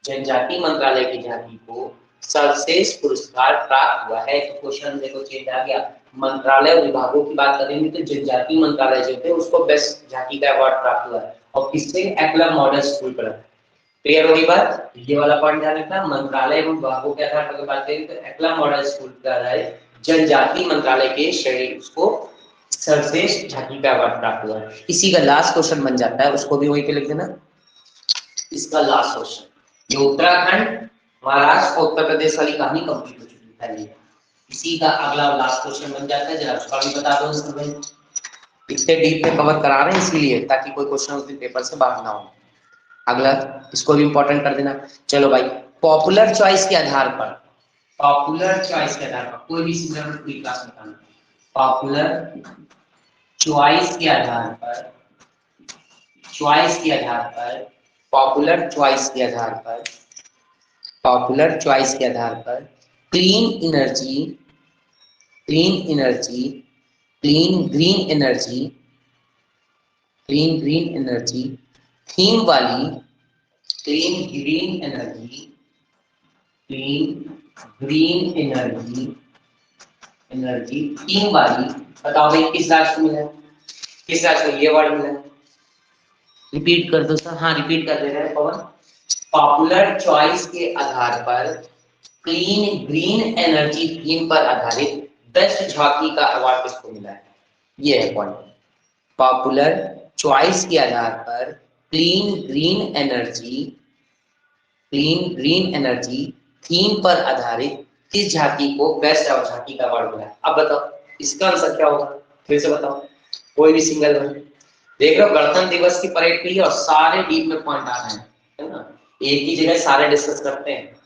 जनजाति मंत्रालय की झांकी को सर्वश्रेष्ठ पुरस्कार प्राप्त हुआ है। तो क्वेश्चन देखो चेंज आ गया, मंत्रालय और विभागों की बात करेंगे तो जनजाति मंत्रालय जो थे उसको बेस्ट झांकी का अवार्ड प्राप्त हुआ है, और किससे? एकलव्य मॉडल स्कूल पर। क्लियर होगी बात? ये वाला पॉइंट ध्यान रखना, मंत्रालय एवं विभागों के आधार पर बात करें तो एकलव्य मॉडल स्कूल पर आधारित जनजाति मंत्रालय के श्रेणी उसको सर्वश्रेष्ठ झांकी का अवार्ड प्राप्त हुआ है। इसी का लास्ट क्वेश्चन बन जाता है, उसको भी वहीं पे लिख देना। इसका लास्ट क्वेश्चन, ये उत्तराखंड, महाराष्ट्र और उत्तर प्रदेश वाली कहानी कंप्लीट हो चुकी है पहले। इसी का अगला लास्ट क्वेश्चन बन जाता है, जरा उसका भी बता दो सर भाई। इतने डीप में कवर करा रहे हैं इसीलिए, ताकि कोई क्वेश्चन उस दिन पेपर से बाहर ना हो। अगला इसको भी इंपॉर्टेंट कर देना। चलो भाई, पॉपुलर चॉइस के आधार पर, पॉपुलर चॉइस के आधार पर कोई भी सिंगल पूरी क्लास बताना, पॉपुलर चॉइस के आधार पर, चॉइस के आधार पर, पॉपुलर चॉइस के आधार पर, पॉपुलर चॉइस के आधार पर clean energy, clean energy, clean green energy, clean green energy theme वाली, clean green energy clean green energy, energy theme वाली, बताओ भाई किस राज्य को मिला है, किस राज्य को ये वर्ड मिला है? रिपीट कर दो सर। हाँ रिपीट कर दे रहे हैं पवन। पॉपुलर चॉइस के आधार पर क्लीन ग्रीन एनर्जी थीम पर आधारित बेस्ट झांकी का अवार्ड किसको मिला है? ये है पॉइंट। पॉपुलर चॉइस के आधार पर क्लीन ग्रीन एनर्जी थीम पर आधारित किस झांकी को बेस्ट झांकी का अवार्ड मिला है? अब बताओ इसका आंसर क्या होगा, फिर से बताओ कोई भी सिंगल वन। देख रहे हो गणतंत्र दिवस की परेड के लिए और सारे डीप में पॉइंट आ रहे हैं, है ना? एक ही जगह सारे डिस्कस करते हैं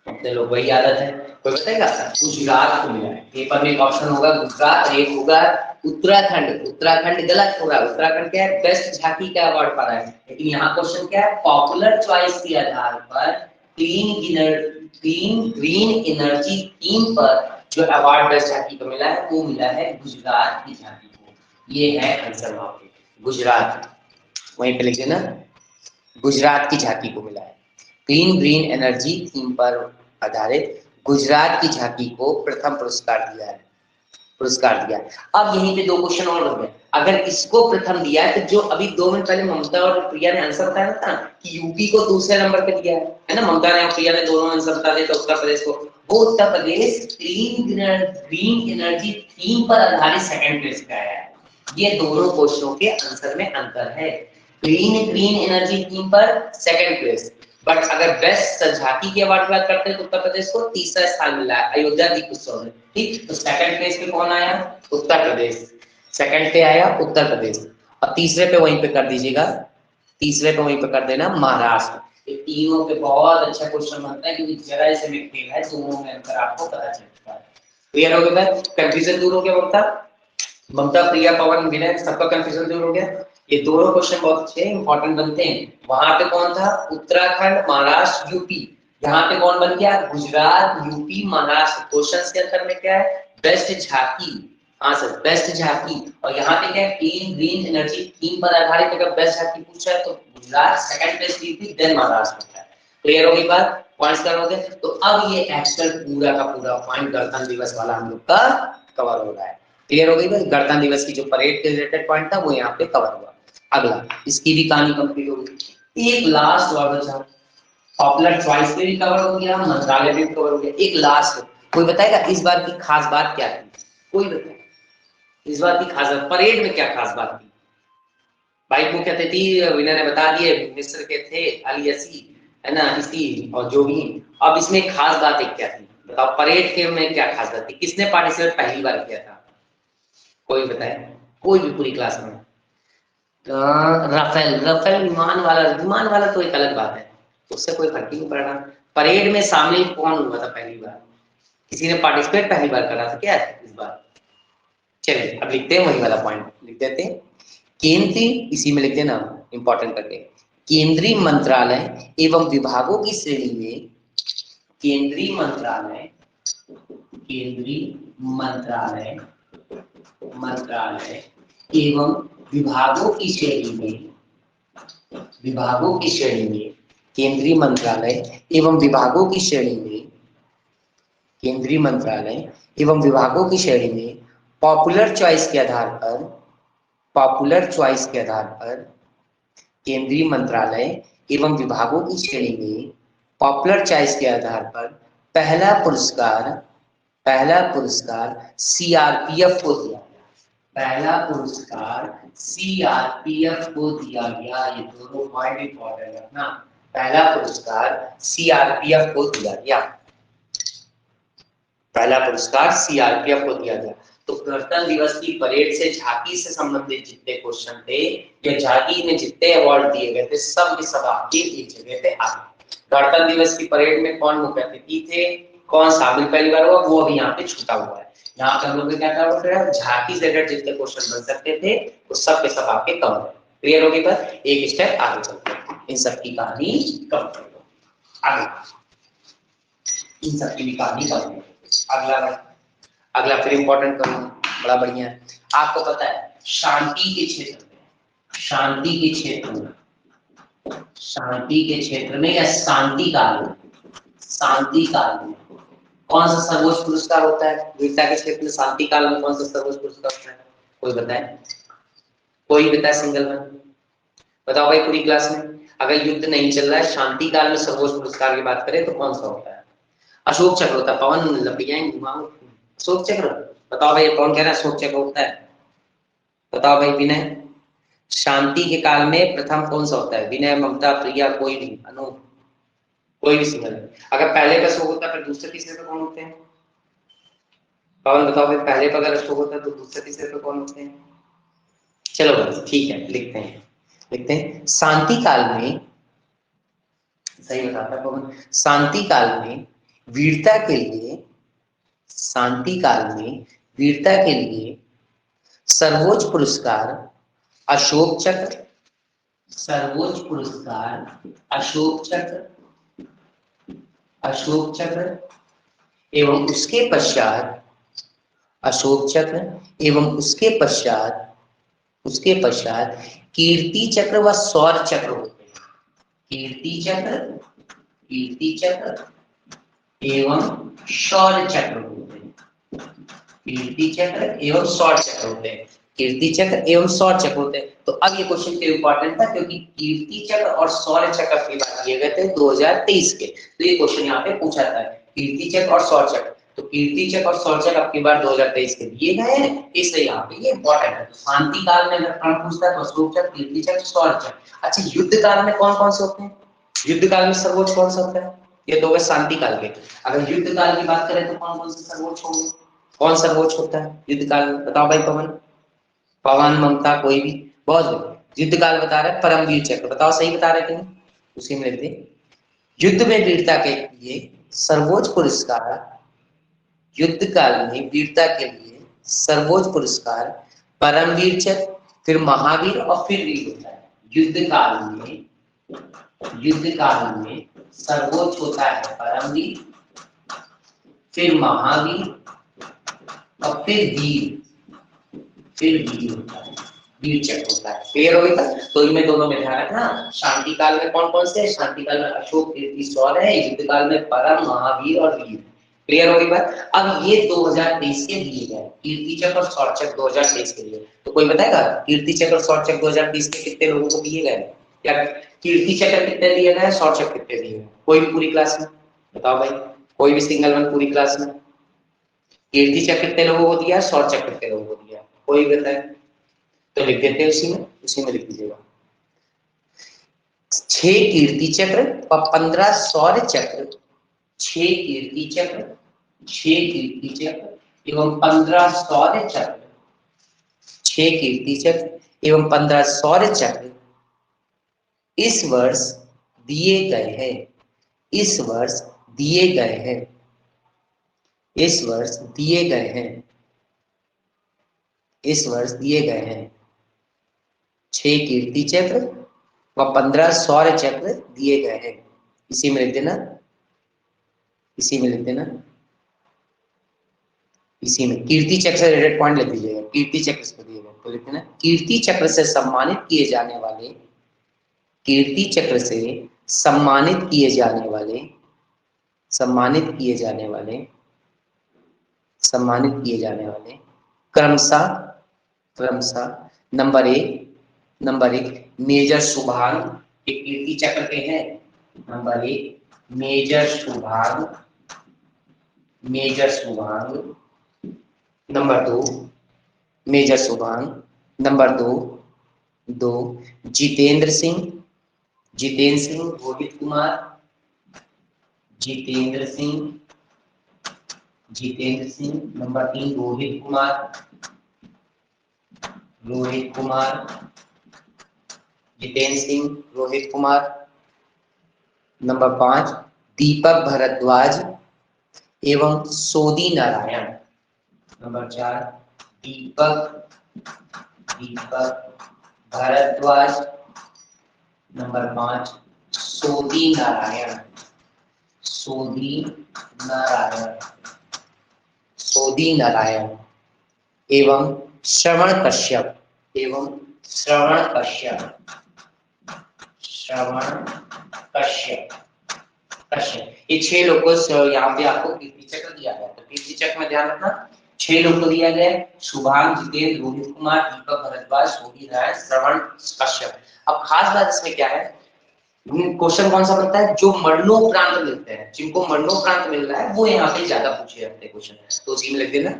अपने लोग, वही आदत है। कोई बताएगा? गुजरात को मिला है। पेपर में एक ऑप्शन होगा गुजरात और एक होगा उत्तराखंड। उत्तराखंड गलत होगा, उत्तराखंड क्या है? बेस्ट झांकी का अवार्ड पा रहा है। लेकिन यहाँ क्वेश्चन क्या है? पॉपुलर चॉइस के आधार पर क्लीन ग्रीन एनर्जी थीम पर जो अवार्ड बेस्ट झांकी को मिला है वो मिला है गुजरात की झांकी को। ये है आंसर वहां पे, गुजरात। वहीं पे लिख देना गुजरात की झांकी को मिला है। क्लीन ग्रीन एनर्जी थीम पर आधारित गुजरात की झांकी को प्रथम पुरस्कार दिया है, पुरस्कार दिया। अब यहीं पे दो क्वेश्चन और बन गए। अगर इसको प्रथम दिया है तो जो अभी 2 मिनट पहले ममता और प्रिया ने आंसर बताया था कि यूपी को दूसरे नंबर पे दिया है ना? ममता ने और प्रिया ने दोनों आंसर बता दिए, तो उत्तर प्रदेश को, वो Uttar Pradesh clean green energy theme पर आधारित सेकंड प्लेस पे आया है। ये दोनों क्वेश्चनों के आंसर में अंतर है। क्लीन ग्रीन एनर्जी थीम पर सेकंड प्लेस, बट अगर बेस्ट झांकी की अवार्ड की बात करते हैं तो उत्तर प्रदेश को तीसरा स्थान मिला है अयोध्या दीप उत्सव में। ठीक, तो सेकंड प्लेस पे कौन आया? उत्तर प्रदेश। सेकंड पे आया उत्तर प्रदेश, और तीसरे पे वहीं पे कर दीजिएगा, तीसरे पे वहीं पे कर देना महाराष्ट्र। ये तीनों पे बहुत अच्छा क्वेश्चन बनता है क्योंकि जरा से में फेल है, दोनों में अंतर आपको पता चलता है। क्लियर हो गया? कंफ्यूजन दूर हो गया? ममता, ममता प्रिया पवन विनय सबका कंफ्यूजन दूर हो गया। ये दोनों क्वेश्चन बहुत अच्छे इंपॉर्टेंट बनते हैं। वहां पे कौन था? उत्तराखंड महाराष्ट्र यूपी। यहाँ पे कौन बन गया? गुजरात यूपी महाराष्ट्र। क्वेश्चन के अंदर में क्या है? बेस्ट झांकी। हाँ सर, बेस्ट झांकी। और यहाँ पे क्या है? क्लीन ग्रीन एनर्जी थीम पर आधारित अगर बेस्ट झांकी पूछा है तो गुजरात सेकंड प्लेस ली थी, देन महाराष्ट्र। क्लियर हो गई बात? पॉइंट्स करोगे तो अब ये एक्चुअल पूरा का पूरा पॉइंट गणतंत्र दिवस वाला हम लोग का कवर हो रहा है। क्लियर हो गई भाई? गणतंत्र दिवस की जो परेड के रिलेटेड पॉइंट था वो यहाँ पे कवर हुआ। अगला, इसकी भी कहानी कंप्लीट हो गई। एक लास्ट वर्ड बचा, पॉपुलर चॉइस पे भी कवर हो गया, मंत्रालय भी कवर हो गया। एक लास्ट, कोई बताएगा इस बार की खास बात क्या थी? कोई बताए इस बार की खास बात, परेड में क्या खास बात थी? भाई मुख्य अतिथि विनय ने बता दिए, मिस्र के थे अली असी, है ना, इसी और जो भी। अब इसमें खास बात एक क्या थी बताओ? परेड के में क्या खास बात थी? किसने पार्टिसिपेट पहली बार किया था? कोई बताए? कोई भी पूरी क्लास में? राफेल, राफेल विमान वाला तो एक अलग बात है, उससे कोई फर्क ही नहीं पड़ रहा। परेड में शामिल कौन हुआ था पहली बार? किसी ने पार्टिसिपेट पहली बार करा था क्या इस बार? चलिए अब लिखते हैं वही वाला पॉइंट, लिख देते हैं। केंद्रीय, इसी में लिख देना इंपॉर्टेंट करके, केंद्रीय मंत्रालय एवं विभागों की श्रेणी में, केंद्रीय मंत्रालय, केंद्रीय मंत्रालय, मंत्रालय एवं विभागों की श्रेणी में, विभागों की श्रेणी में, केंद्रीय मंत्रालय एवं विभागों की श्रेणी में, केंद्रीय मंत्रालय एवं विभागों की श्रेणी में पॉपुलर चॉइस के आधार पर, पॉपुलर चॉइस के आधार पर केंद्रीय मंत्रालय एवं विभागों की श्रेणी में पॉपुलर चॉइस के आधार पर पहला पुरस्कार, पहला पुरस्कार सीआरपीएफ को दिया गया। पहला पुरस्कार सीआरपीएफ को दिया गया। ये दोनों पॉइंट इंपॉर्टेंट रखना। पहला पुरस्कार सीआरपीएफ को दिया गया, पहला पुरस्कार सीआरपीएफ को दिया गया। तो गणतंत्र दिवस की परेड से झांकी से संबंधित जितने क्वेश्चन थे या झांकी में जितने अवार्ड दिए गए थे सब के सब आपके एक जगह पे आ गए। गणतंत्र दिवस की परेड में कौन मुख्य अतिथि थे, कौन शामिल पहली बार हुआ, वो अभी यहाँ पे छूटा हुआ है। यहाँ पे हम लोग क्या कर झांकी से रिलेटेड जितने क्वेश्चन बन सकते थे वो सब के सब आपके कवर है। क्लियर होगी बात? एक स्टेप आगे चलते हैं, इन सब की कहानी कंप्लीट हो आगे, इन सब की भी कहानी कंप्लीट। अगला अगला फिर इंपॉर्टेंट करूंगा, बड़ा बढ़िया है। आपको पता है शांति के क्षेत्र में, शांति के क्षेत्र में, शांति के क्षेत्र में या शांति काल में, शांति काल में कौन सा सर्वोच्च पुरस्कार होता है? वीरता के क्षेत्र में शांति काल में कौन सा सर्वोच्च पुरस्कार होता है? कोई बताए? कोई बताए सिंगल में? बताओ भाई पूरी क्लास में। अगर युद्ध नहीं चल रहा है, शांति काल में सर्वोच्च पुरस्कार की बात करें तो कौन सा होता है? अशोक चक्र होता है। पवन लपियाएं घुमाओ, अशोक चक्र। बताओ भाई कौन कह रहा है अशोक चक्र होता है? बताओ भाई विनय। शांति के काल में प्रथम कौन सा होता है? विनय, ममता, प्रिया, कोई भी, अनु, कोई भी सिंगल। अगर पहले का अशोक होता है फिर दूसरे तीसरे पे कौन होते हैं? पवन बताओ भाई, पहले पर अगर अशोक होता है तो दूसरे तीसरे पे कौन होते हैं? चलो भाई ठीक है, लिखते हैं। लिखते हैं शांति काल में, सही बताता पवन, शांति काल में वीरता के लिए, शांति काल में वीरता के लिए सर्वोच्च पुरस्कार अशोक चक्र, सर्वोच्च पुरस्कार अशोक चक्र, अशोक चक्र एवं उसके पश्चात, अशोक चक्र एवं उसके पश्चात, उसके पश्चात कीर्ति चक्र व शौर्य चक्र होते हैं। कीर्ति चक्र, कीर्ति चक्र एवं शौर्य चक्र होते हैं। कीर्ति चक्र एवं शौर्य चक्र होते हैं। कीर्ति चक्र एवं शौर्य चक्र होते हैं। तो अब ये क्वेश्चन क्यों इंपॉर्टेंट था? क्योंकि कीर्ति चक्र और शौर्य चक्र की बात किए गए थे 2023 के, तो ये क्वेश्चन यहाँ पे पूछा था, कीर्ति चक्र और शौर्य चक्र। तो कीर्ति चक्र और शौर्य चक्र आपकी बार 2023 के दिए गए हैं, इसलिए यहाँ पे ये इंपॉर्टेंट है। तो शांति काल में अगर प्रश्न पूछता है तो अशोक चक्र, कीर्ति चक्र, शौर्य चक्र। अच्छा, युद्ध काल में कौन कौन से होते हैं? युद्ध काल में सर्वोच्च कौन सा होता है? ये दो शांति काल के। अगर युद्ध काल की बात करें तो कौन कौन से सर्वोच्च होंगे? कौन सर्वोच्च होता है युद्ध काल में? बताओ भाई पवन। पवन, ममता, कोई भी। बहुत बढ़िया। युद्ध काल बता रहे परमवीर चक्र। बताओ सही बता रहे थे? उसी में लिखते युद्ध में वीरता के लिए सर्वोच्च पुरस्कार, युद्ध काल में वीरता के लिए सर्वोच्च पुरस्कार परमवीर चक्र, फिर महावीर और फिर वीर होता है। युद्ध काल में, युद्ध काल में सर्वोच्च होता है परमवीर, फिर महावीर और फिर वीर, फिर वीर होता है, वीर चक्र होता है। क्लियर हो गया? तो इनमें दोनों में ध्यान रखना। शांति काल में कौन कौन से? शांति काल में अशोक, कीर्ति, शौर्य है। युद्ध काल में परम, महावीर और वीर। क्लियर हो गई बात? अब ये 2023 के दिए गए कीर्ति चक्र और शौर्य चक्र 2023 के लिए। तो कोई बताएगा कीर्ति चक्र और शौर्य चक्र 2020 के कितने लोगों को दिए गए? या कीर्ति चक्र कितने दिए गए, शौर्य चक्र कितने दिए गए? कोई भी पूरी क्लास में बताओ भाई, कोई भी सिंगल वन पूरी क्लास में। कीर्ति चक्र कितने लोगों को दिया, शौर्य चक्र कितने लोगों को दिया? कोई बताए तो लिख देते हैं उसी में लिख दीजिएगा। 6 कीर्ति चक्र और 15 शौर्य चक्र, 6 कीर्ति चक्र, 6 कीर्ति चक्र एवं 15 शौर्य चक्र, 6 कीर्ति चक्र एवं 15 शौर्य चक्र इस वर्ष दिए गए हैं। इस वर्ष दिए गए हैं। इस वर्ष दिए गए हैं। इस वर्ष दिए गए हैं। 6 कीर्ति चक्र व 15 शौर्य चक्र दिए गए हैं। इसी में लिख देना, इसी में लिख देना, इसी में कीर्ति चक्र से रिलेटेड पॉइंट लिख दीजिएगा। कीर्ति चक्र से दिए गए तो लिख देना कीर्ति चक्र से सम्मानित किए जाने वाले, कीर्ति चक्र से सम्मानित किए जाने वाले, सम्मानित किए जाने वाले, सम्मानित किए जाने वाले क्रमशः, क्रमशः नंबर एक मेजर शुभांग, एक कीर्ति चक्र के हैं। Number 1 major Shubhang, major Shubhang. Number 2 major Shubhang. Number 2 Jitendra Singh, Jitendra Singh, Rohit Kumar, Jitendra Singh, Jitendra Singh. Number 3 Rohit Kumar, Rohit Kumar, Jitendra Singh, Rohit Kumar. Number 5 Deepak Bhardwaj एवं सोदी नारायण। नंबर 4 दीपक भारद्वाज। नंबर 5 सोदी नारायण, सोदी नारायण, सोदी नारायण एवं श्रवण कश्यप, एवं श्रवण कश्यप, श्रवण कश्यप, कश्यप। ये 6 लोग को यहाँ पे आपको कीर्ति चक्र दिया गया, तो कीर्ति चक्र में ध्यान रखना 6 लोग को दिया गया है, शुभांग, जितेंद्र, रोहित कुमार, दीपक, भरद्वाज, सोनी नारायण, श्रवण, कश्यप। अब खास बात इसमें क्या है, क्वेश्चन कौन सा बनता है, जो मरणोपरांत मिलते हैं, जिनको मरणोपरांत मिल रहा है वो यहाँ पे ज्यादा पूछे जाते हैं क्वेश्चन, तो उसी में लिख देना,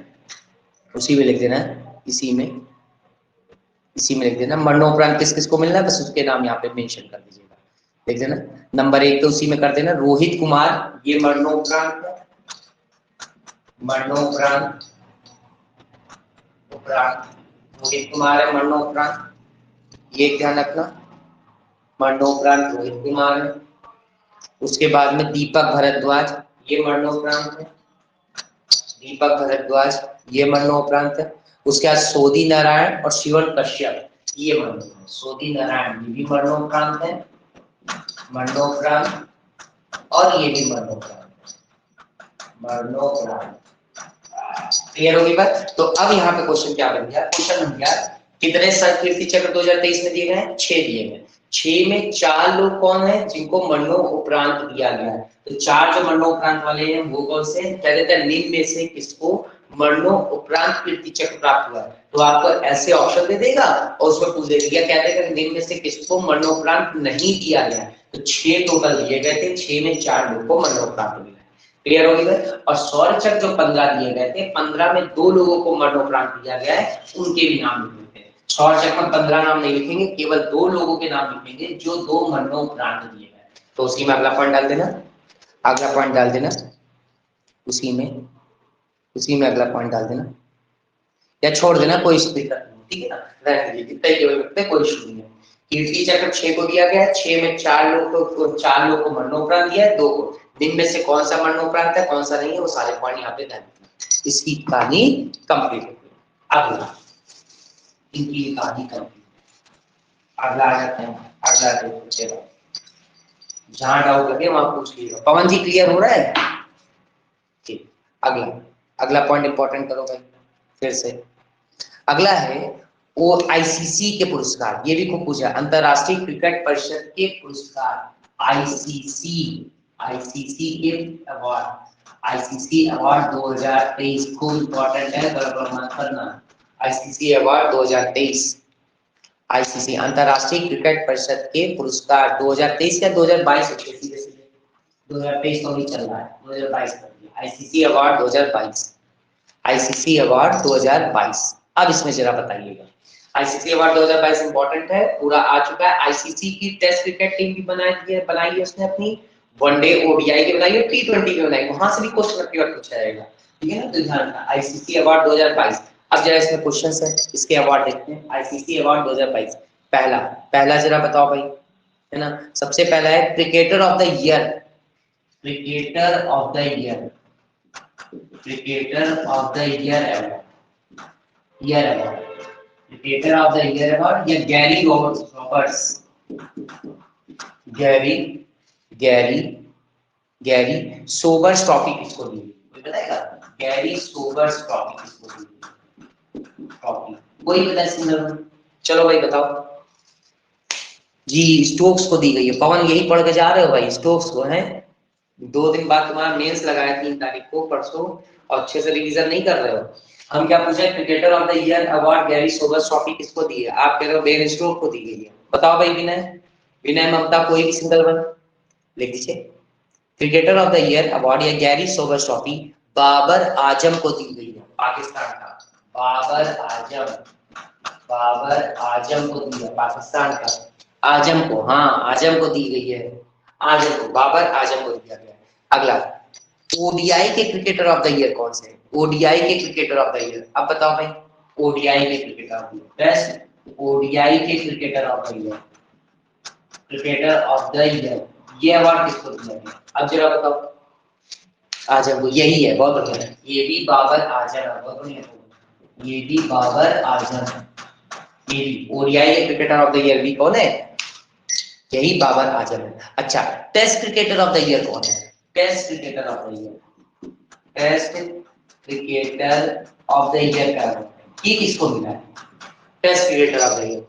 उसी में लिख देना, इसी में लिख देना मरणोपरांत किस किस को मिल रहा है, बस उसके नाम यहाँ पे मेंशन कर दीजिएगा, लिख देना। नंबर 1 तो उसी में कर देना, रोहित कुमार, ये मरणोपरांत है, मरणोपरांत रोहित कुमार है, मरणोपरांत, ये ध्यान रखना, मरणोपरांत रोहित कुमार है। उसके बाद में दीपक भरद्वाज, ये मरणोपरांत है, दीपक भरद्वाज ये मरणोपरांत है। उसके बाद सोदी नारायण और शिवन कश्यप, ये मरणोपरांत, सोदी नारायण ये भी मरणोपरांत है, मरणोपरांत, और ये भी मरणोपरांत, मरणोपरांत। क्लियर होगी बात। तो अब यहाँ पे क्वेश्चन क्या बन गया, क्वेश्चन बन गया कितने कीर्ति चक्र 2023 में दिए गए हैं, 6 दिए गए, 6 में 4 लोग कौन है जिनको मरणोपरांत दिया गया है, तो 4 जो मरणोपरांत वाले हैं वो कौन से, कहते थे निम्न में से किसको मरणोपरांत कीर्ति चक्र प्राप्त हुआ है, तो आपको ऐसे ऑप्शन दे देगा और उसमें पूछ देगा कहते हैं निम्न में से किसको मरणोपरांत नहीं दिया गया, तो 6 टोटल दिए गए थे, 6 में 4 लोग को मरणोपरांत मिला। क्लियर हो गया। और सौर चक्र जो 15 दिए गए थे, 15 में 2 लोगों को मरणोपरांत दिया गया है, उनके भी नाम लिखेंगे। सौर चक्र में 15 नाम नहीं लिखेंगे, केवल 2 लोगों के नाम लिखेंगे जो 2 मरणोपरांत दिए गए, तो उसी में अगला पॉइंट डाल देना, अगला पॉइंट डाल देना, उसी में अगला पॉइंट डाल देना, या छोड़ देना, कोई दिक्कत नहीं, ठीक है ना, रहने दीजिए, कितना ही केवल रखते कोई इशू नहीं है। कीर्ति चक्र 6 को दिया गया है, 6 में 4 लोग को मरणोपरांत दिया है, 2 को, दिन में से कौन सा मरणोपरांत है कौन सा नहीं है वो सारे पॉइंट यहाँ पे ध्यान रखना। इसकी कहानी कंप्लीट हो गई। अगला इनकी कहानी कंप्लीट, अगला आ जाते हैं, अगला देखो, जहां डाउट लगे वहां पूछ लीजिएगा। पवन जी क्लियर हो रहा है, ठीक। अगला पॉइंट इंपॉर्टेंट करो भाई फिर से। अगला है वो आईसीसी के पुरस्कार, ये भी खूब पूछा, अंतरराष्ट्रीय क्रिकेट परिषद के पुरस्कार, आईसीसी के अवार्ड, आईसीसी अवार्ड 2023 खूब इंपॉर्टेंट है, बराबर मत करना। आईसीसी अवार्ड 2023, आईसीसी अंतरराष्ट्रीय क्रिकेट परिषद के पुरस्कार 2023 या 2022, 2023 तो नहीं चल रहा है, 2022 कर दिया, आईसीसी अवार्ड 2022, आईसीसी अवार्ड 2022। अब इसमें जरा बताइएगा, आईसीसी अवार्ड 2022 इंपॉर्टेंट है, पूरा आ चुका है। आईसीसी की टेस्ट क्रिकेट टीम भी बनाई है उसने अपनी, वनडे ओडीआई की बनाई है, टी20 की बनाई, वहां से भी क्वेश्चन पेपर पूछा जाएगा, ठीक है ना, तो ध्यान रखना आईसीसी अवार्ड 2022। अब जरा इसमें क्वेश्चंस है, इसके अवार्ड देखते हैं। आईसीसी अवार्ड 2022, पहला जरा बताओ भाई, है ना, सबसे पहला है cricketer of the year, cricketer of the year, cricketer of the year award, year award, cricketer of the year award, या Garry Roberts, Garry Sobers trophy किसको दी, कोई बताएगा, गैरी सोबर्स ट्रॉफी किसको दी, ट्रॉफी कोई बता सिंगल, चलो भाई बताओ जी, स्टोक्स को दी गई है। पवन यही पढ़ के जा रहे हो भाई, स्टोक्स को है, 2 दिन बाद तुम्हारा मेंस लगाया 3 तारीख को परसों, और अच्छे से रिवीजन नहीं कर रहे हो। हम क्या पूछे, cricketer of the year award Gary Sobers trophy किसको दी है, आप कह रहे हो बेन स्टोक्स को दी गई है, बताओ भाई विनय ममता कोई भी सिंगल वन लिख दीजिए। Cricketer of the year award या Gary Sobers trophy Babar Azam को दी गई है, पाकिस्तान का बाबर आजम को दी है, पाकिस्तान का आजम को, हाँ आजम को दी गई है, आजम को, बाबर आजम को दिया गया। अगला ओडीआई के क्रिकेटर ऑफ द ईयर कौन से, ओडीआई के क्रिकेटर ऑफ द ईयर, अब बताओ भाई, ओडीआई के cricketer of the year, best ODI के cricketer of the year, cricketer of the year, ये अवार्ड किसको दिया गया, अब जरा बताओ। आजम को, यही है, बहुत बढ़िया, ये भी बाबर आजम है, बहुत बढ़िया, ये भी बाबर आजम, ये भी ओडीआई के क्रिकेटर ऑफ द ईयर भी कौन है, यही बाबर आजम है। अच्छा, test cricketer of the year कौन है, test cricketer of the year, test cricketer of the year का ये किसको मिला है, test cricketer of the year,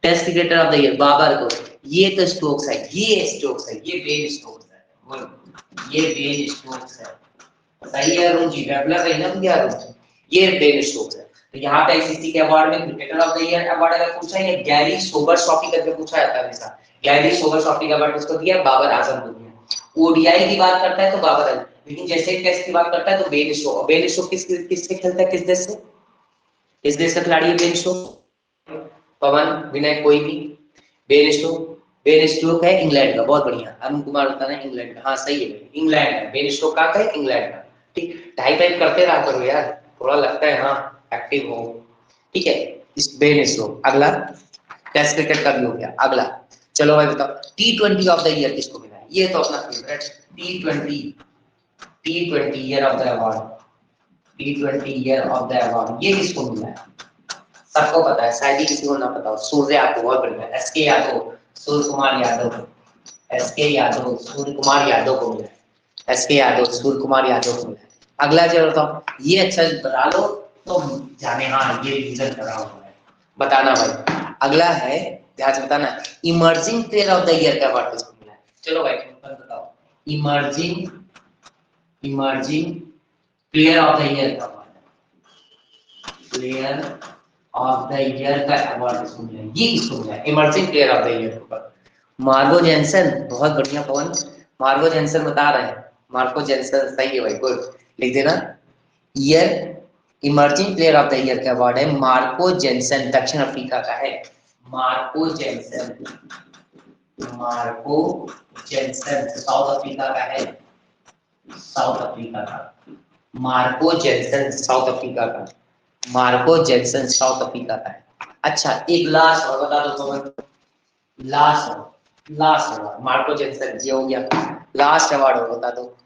test cricketer of the year Babar को, ये तो स्टोक्स है, ये स्टोक्स है, ये बेन स्टोक्स है, ये बेन स्टोक्स है, सही है अरुण जी, वेबलर है ना भैया अरुण, ये बेन स्टोक्स है। तो यहाँ पे आईसीसी के अवार्ड में cricketer of the year award अगर पूछा है, गैरी सोबर्स ट्रॉफी करके पूछा जाता है हमेशा, गैरी सोबर्स ट्रॉफी का अवार्ड किसको दिया, बाबर आजम को दिया। ओडीआई की बात करता है तो बाबर आजम, लेकिन जैसे टेस्ट की बात करता है तो बेन स्टोक्स। बेन स्टोक्स किससे खेलता है, किस देश से, किस देश का खिलाड़ी है बेन स्टोक्स, पवन विनय कोई भी, बेन स्टोक्स, बेन स्टोक है इंग्लैंड का, बहुत बढ़िया अरुण कुमार बताना है इंग्लैंड का, हाँ सही है भाई इंग्लैंड का, बेन स्टोक का है इंग्लैंड का, ठीक, टाइप टाइप करते रहा करो यार, थोड़ा लगता है हाँ एक्टिव हो, ठीक है। इस बेन स्टोक, अगला टेस्ट क्रिकेट का भी हो गया, अगला चलो भाई बताओ T20 ऑफ द ईयर किसको मिला है, ये तो अपना favourite T20 year of the award, T20 year of the award ये किसको मिला है, सबको पता है, शायद ही किसी को ना पता हो, सूर्य यादव, बहुत बढ़िया, एसके यादव, सूर्य कुमार यादव, एसके यादव, सूर्य कुमार यादव को मिला, एसके यादव, सूर्य कुमार यादव को मिला। अगला चलो बताओ, ये अच्छा बता लो तो जाने, हाँ ये रिवीजन करा हुआ है, बताना भाई। अगला है, ध्यान से बताना, emerging player of the year का अवार्ड किसको मिला है, चलो भाई बताओ, emerging player of the year का award, player of the year का अवार्ड किसको मिला, ये किसको मिला, emerging player of the year पर मार्गो जेनसन, बहुत बढ़िया पवन, मार्गो जेनसन बता रहे हैं, मार्को जेनसन सही है भाई, गुड, लिख देना, year emerging player of the year का अवार्ड है मार्को जेनसन, दक्षिण अफ्रीका का है, Marco Jansen, Marco Jansen south Africa का है, साउथ अफ्रीका का, मार्को जेनसन साउथ अफ्रीका का, मार्को जेनसन साउथ अफ्रीका का है। अच्छा एक लास्ट और बता दो पवन, लास्ट अवार्ड मार्को जेनसन ये हो गया, लास्ट अवार्ड हो बता दो,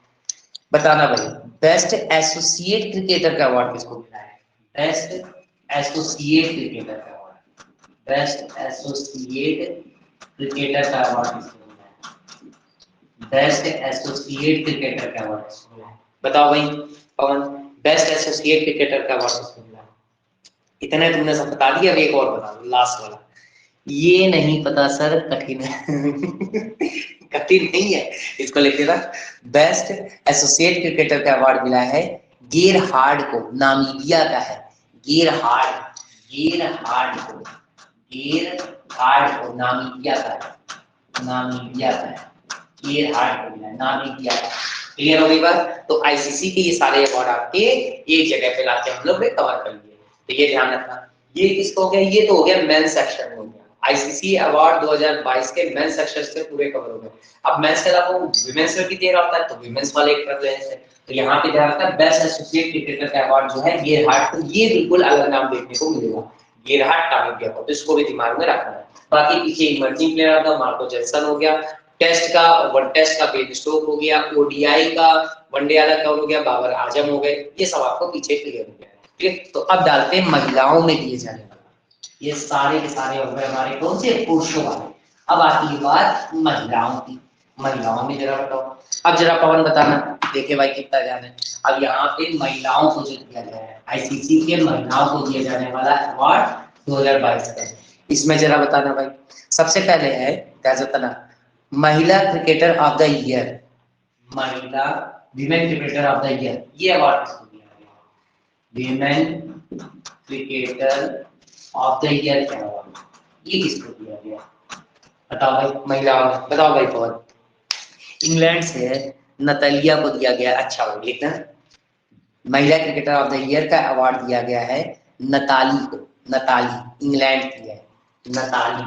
बताना भाई, बेस्ट एसोसिएट क्रिकेटर का अवार्ड किसको मिला है, बेस्ट एसोसिएट क्रिकेटर का अवार्ड, बेस्ट एसोसिएट क्रिकेटर का अवार्ड किसको मिला है, बेस्ट एसोसिएट क्रिकेटर का अवार्ड किसको मिला है, बताओ भाई पवन, बेस्ट एसोसिएट क्रिकेटर का अवार्ड किसको मिला है, इतने तुमने सब बता दिया, अब एक और बता दो लास्ट वाला, ये नहीं पता सर, कठिन है कठिन नहीं है, इसको लिख देना, बेस्ट एसोसिएट क्रिकेटर का अवार्ड मिला है गेरहार्ड को, नामीबिया का है, गेरहार्ड, गेरहार्ड को, गेरहार्ड को, नामीबिया का है, नामीबिया का है, गेरहार्ड को मिला है, नामीबिया का, क्लियर हो गई बात। तो आईसीसी के ये सारे अवार्ड आपके एक जगह पे लाके हम लोग कवर कर लिए, तो ये ध्यान रखना, ये किसको हो गया, ये तो हो गया मेन सेक्शन में हो गया, आईसीसी अवार्ड 2022 के मेंस सेक्शन से पूरे कवर हो गए। अब मेंस के अलावा विमेंस में भी दे रहा है तो विमेंस वाले एक कर रहे हैं, तो यहाँ पे ध्यान रखना बेस्ट एसोसिएट क्रिकेटर का अवार्ड जो है गेरहार्ड, तो ये बिल्कुल अलग नाम देखने को मिलेगा, गेरहार्ड नामिबिया को, तो इसको भी दिमाग में रखना है। बाकी पीछे इमर्जिंग प्लेयर था मार्को जेनसन हो गया, टेस्ट का वन टेस्ट का बेन स्टोक हो गया, ओडीआई का वनडे वाला कौन हो गया, बाबर आजम हो गए, ये सब आपको पीछे क्लियर हो गया, ठीक। तो अब डालते हैं महिलाओं में दिए जाने वाला, ये सारे के सारे हो गए हमारे कौन से पुरुषों वाले। अब आती है बात महिलाओं की, महिलाओं में जरा बताओ, अब जरा पवन बताना, देखे भाई कितना ध्यान है। अब यहाँ पे महिलाओं को जो दिया गया है आईसीसी के महिलाओं को दिया जाने वाला अवार्ड 2022 का, इसमें जरा बताना भाई। सबसे पहले है बताना महिला क्रिकेटर ऑफ द ईयर, महिला women cricketer of the year, ये अवार्ड किसको दिया गया, women cricketer of the year क्या हुआ, ये किसको दिया गया, बताओ भाई महिला, बताओ भाई पवन। इंग्लैंड से नतालिया को दिया गया, अच्छा भाई लिखना, महिला क्रिकेटर ऑफ द ईयर का अवार्ड दिया गया है नताली को, नताली इंग्लैंड की है, नताली,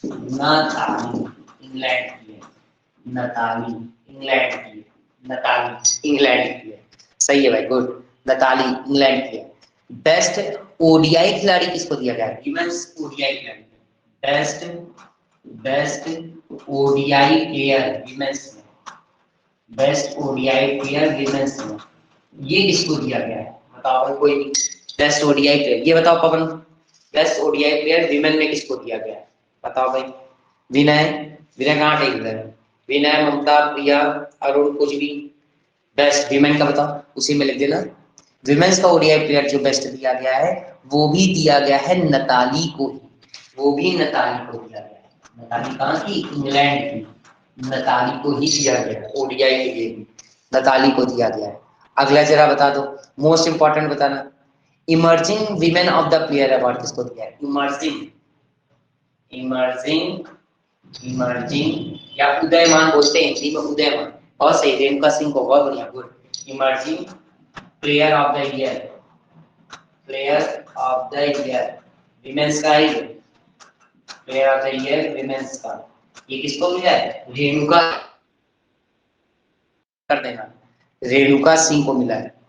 नताली इंग्लैंड की है, नताली इंग्लैंड की है, नताली इंग्लैंड की है, सही है भाई गुड, नताली इंग्लैंड की है। बेस्ट ओडीआई खिलाड़ी किसको दिया गया है, विमेंस ओडीआई खिलाड़ी, बेस्ट ओडीआई प्लेयर विमेंस में, बेस्ट ओडीआई प्लेयर विमेंस में, ये किसको दिया गया है, बताओ भाई कोई नहीं, बेस्ट ओडीआई प्लेयर, ये बताओ पवन, बेस्ट ओडीआई प्लेयर विमेन में किसको दिया गया है, बताओ भाई। विनय, विनय कहाँ टेक रहे हैं, विनय, ममता, प्रिया, अरुण, कुछ भी, बेस्ट विमेन का बताओ, उसी में लिख देना। विमेंस का ओडीआई प्लेयर जो बेस्ट दिया गया है वो भी दिया गया है नताली को ही, वो भी नताली को दिया गया है, नताली कहाँ की, इंग्लैंड की, नताली को ही दिया गया, ओडीआई के लिए भी नताली को दिया गया है। अगला जरा बता दो, मोस्ट इंपॉर्टेंट बताना, emerging women of the player award किसको दिया है? इमर्जिंग, इमर्जिंग, इमर्जिंग या उदयमान बोलते हैं हिंदी में, उदयमान। और सही, रेणुका सिंह को, बहुत बढ़िया, good. Emerging player of the year, player of the year women's का ही, player of the year women's का, ये किसको मिला है? रेणुका, कर देना, रेणुका सिंह को मिला है।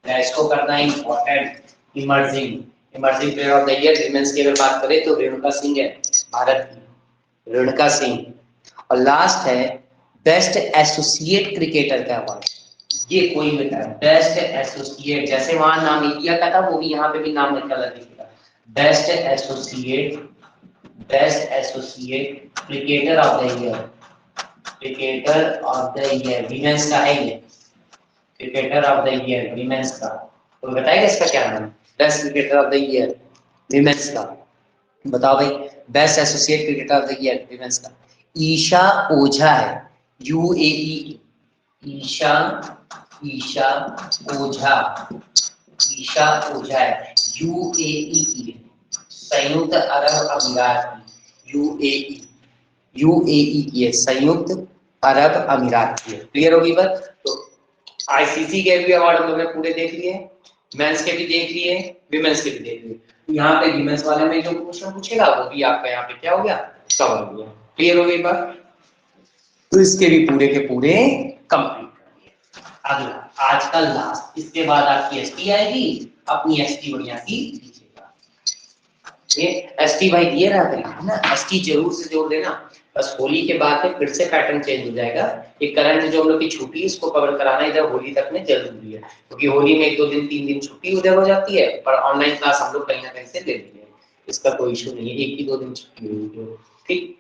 इसको करना important, emerging, emerging player of the year women's की अगर बात करें तो रेणुका सिंह है, भारत की रेणुका सिंह। और लास्ट है बेस्ट एसोसिएट क्रिकेटर का अवार्ड, ये कोई बेटा बेस्ट एसोसिएट, जैसे वहां नाम इंडिया का था वो भी यहाँ पे भी नाम निकल दिखेगा, best associate, best associate cricketer of the year, cricketer of the year women's का है ये, cricketer of the year women's का, तो बताएगा इसका क्या नाम? Best cricketer of the year women's का, बताओ भाई, best associate cricketer of the year women's का ईशा ओझा है, यूएई, ईशा, ईशा ओझा, ईशा ओझा है, यूएई की, संयुक्त अरब अमीरात की, यूएई, यूएई की है, संयुक्त अरब अमीरात की है। क्लियर होगी बात? तो आईसीसी के भी अवार्ड हम लोग ने पूरे देख लिए, मेंस के भी देख लिए, विमेंस के भी देख लिए। यहाँ पे विमेंस वाले में जो क्वेश्चन पूछेगा वो भी आपका यहाँ पे क्या हो गया, कवर हो गया। क्लियर हो गई बात? तो इसके भी पूरे के पूरे कंप्लीट कर दिए। अगला आज का लास्ट, इसके बाद आपकी एसटी आएगी, अपनी एसटी बढ़िया सी लीजिएगा। ये एसटी भाई दिए रहा है ना, एसटी जरूर से जोड़ देना, बस होली के बाद में फिर से पैटर्न चेंज हो जाएगा। ये करंट जो हम लोग की छुट्टी इसको कवर कराना इधर होली तक में जरूरी है, क्योंकि होली में 1 2 दिन 3 दिन छुट्टी उधर हो जाती है, पर ऑनलाइन क्लास हम लोग कहीं ना कहीं से ले लेते हैं, इसका कोई इशू नहीं है, 1 ही 2 दिन छुट्टी होगी। ठीक,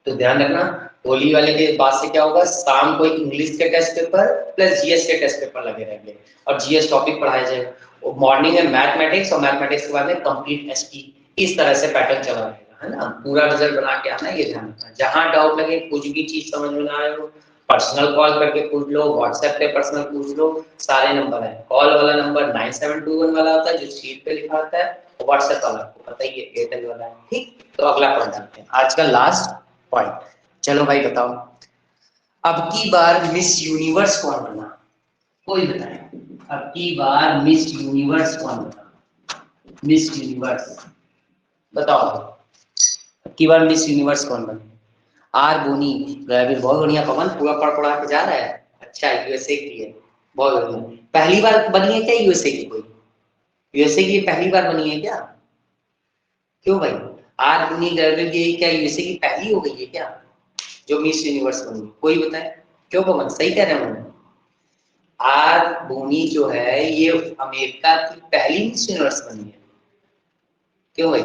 तो ध्यान रखना, होली वाले के बाद से क्या होगा, शाम को इंग्लिश के टेस्ट पेपर प्लस जीएस के टेस्ट पेपर लगे रहेंगे और जीएस टॉपिक पढ़ाया जाएगा। मॉर्निंग में मैथमेटिक्स और मैथमेटिक्स के बाद में कंप्लीट एसटी, इस तरह से पैटर्न चला रहेगा, है ना। पूरा रिजल्ट बना के आना, ये ध्यान रखना। जहां डाउट लगे, कुछ भी चीज समझ में ना आए हो, पर्सनल कॉल करके पूछ लो, व्हाट्सएप पे पर्सनल पूछ लो, सारे नंबर है। कॉल वाला नंबर 9721 वाला होता है जो शीट पे लिखा होता है, और व्हाट्सएप वाला आपको पता ही है एयरटेल वाला है। ठीक, तो अगला पॉइंट आते हैं, आज का लास्ट पॉइंट। चलो भाई बताओ, अब की बार मिस यूनिवर्स कौन बना? कोई बताए, अब की बार मिस यूनिवर्स कौन बना? मिस यूनिवर्स बताओ, अब की बार मिस यूनिवर्स कौन बना? आर बोनी, बहुत बढ़िया पवन, पूरा पढ़ पढ़ा के जा रहा है। अच्छा, यूएसए की है, बहुत बढ़िया। पहली बार बनी है क्या यूएसए की? कोई यूएसए की पहली बार बनी है क्या? क्यों भाई, आर बोनी गर्ल की क्या यूएसए की पहली हो गई है क्या जो मिस यूनिवर्स बनी? कोई बताए क्यों पवन, सही कह रहे हैं। आर बोनी जो है ये अमेरिका की पहली मिस यूनिवर्स बनी है। क्यों भाई,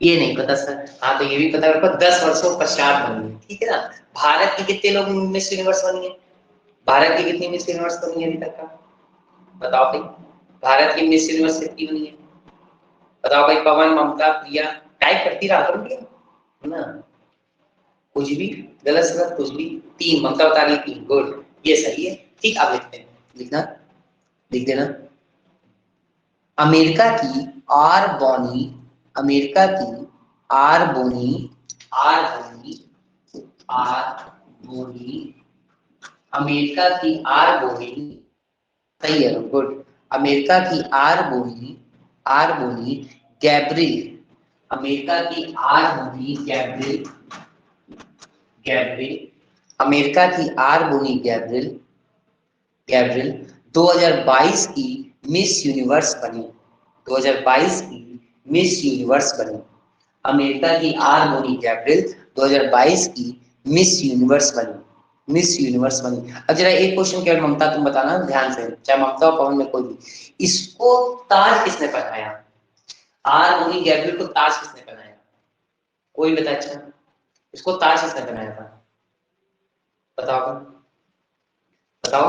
ये नहीं पता सर? हाँ, तो ये भी पता है, 10 वर्षों पश्चात बनी है, ठीक है ना। भारत की कितने लोग मिस यूनिवर्स बनी है? भारत की कितनी मिस यूनिवर्स बनी है अभी तक का? बताओ भाई, भारत की मिस यूनिवर्स कितनी बनी है? बताओ भाई, पवन, ममता, प्रिया, टाइप करती रहा करो भैया, है ना। कुछ भी गलत सलत कुछ भी, 3, ममता बता रही 3, गुड, ये सही है। ठीक, आप लिखते हैं, लिखना, लिख देना। अमेरिका की आर बोनी, अमेरिका की R Bonney, R Bonney, R Bonney, America की आर बोनी, सही है, गुड। अमेरिका की R Bonney, R Bonney Gabriel, America की R Bonney Gabriel, Gabriel, America की आर बोनी गैब्रिल, गैब्रिल 2022 की मिस यूनिवर्स बनी, 2022 की मिस यूनिवर्स बनी। अमेरिका की आर बोनी गैब्रिल 2022 की मिस यूनिवर्स बनी, मिस यूनिवर्स बनी। अब जरा एक क्वेश्चन केवल ममता तुम बताना ध्यान से, चाहे ममता और पवन में कोई भी, इसको ताज किसने पहनाया? आर बोनी गैब्रिल को ताज किसने पहनाया? कोई बता, अच्छा इसको ताज किसने पहनाया था? बताओ, बताओ,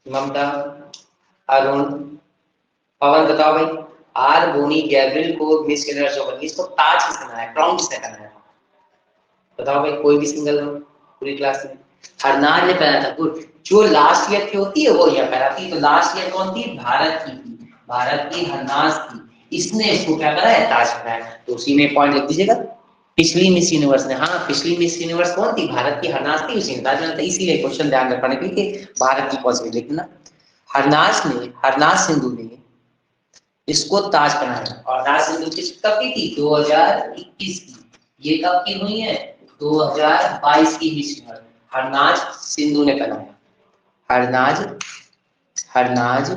ममता, अरुण, पवन बताओ भाई, आर बोनी गैब्रियल को मिस यूनिवर्स जो बनी, इसको ताज किसने बनाया, क्राउन किसने बनाया? बताओ भाई, कोई भी सिंगल नाम पूरी क्लास में। हरनाज ने पहना था। गुड। जो लास्ट ईयर की होती है वो यहाँ पहनाती। तो लास्ट ईयर कौन थी? भारत की थी, भारत की हरनाज थी। इसने इसको क्या करा है? ताज पहनाया। तो उसी में पॉइंट लिख दीजिएगा। पिछली मिस यूनिवर्स ने, हाँ पिछली मिस यूनिवर्स कौन थी? भारत की हरनाज थी, उसी ने ताज पहना था। इसीलिए क्वेश्चन ध्यान रखने के लिए भारत की कौन सी लिखना। हरनाज सिंधु ने इसको ताज पहनाया। और हरनाज सिंधु किस कब की थी? 2021 की। ये कब की हुई है? 2022 की मिस यूनिवर्स हरनाज सिंधु ने पहनाया। हरनाज हरनाज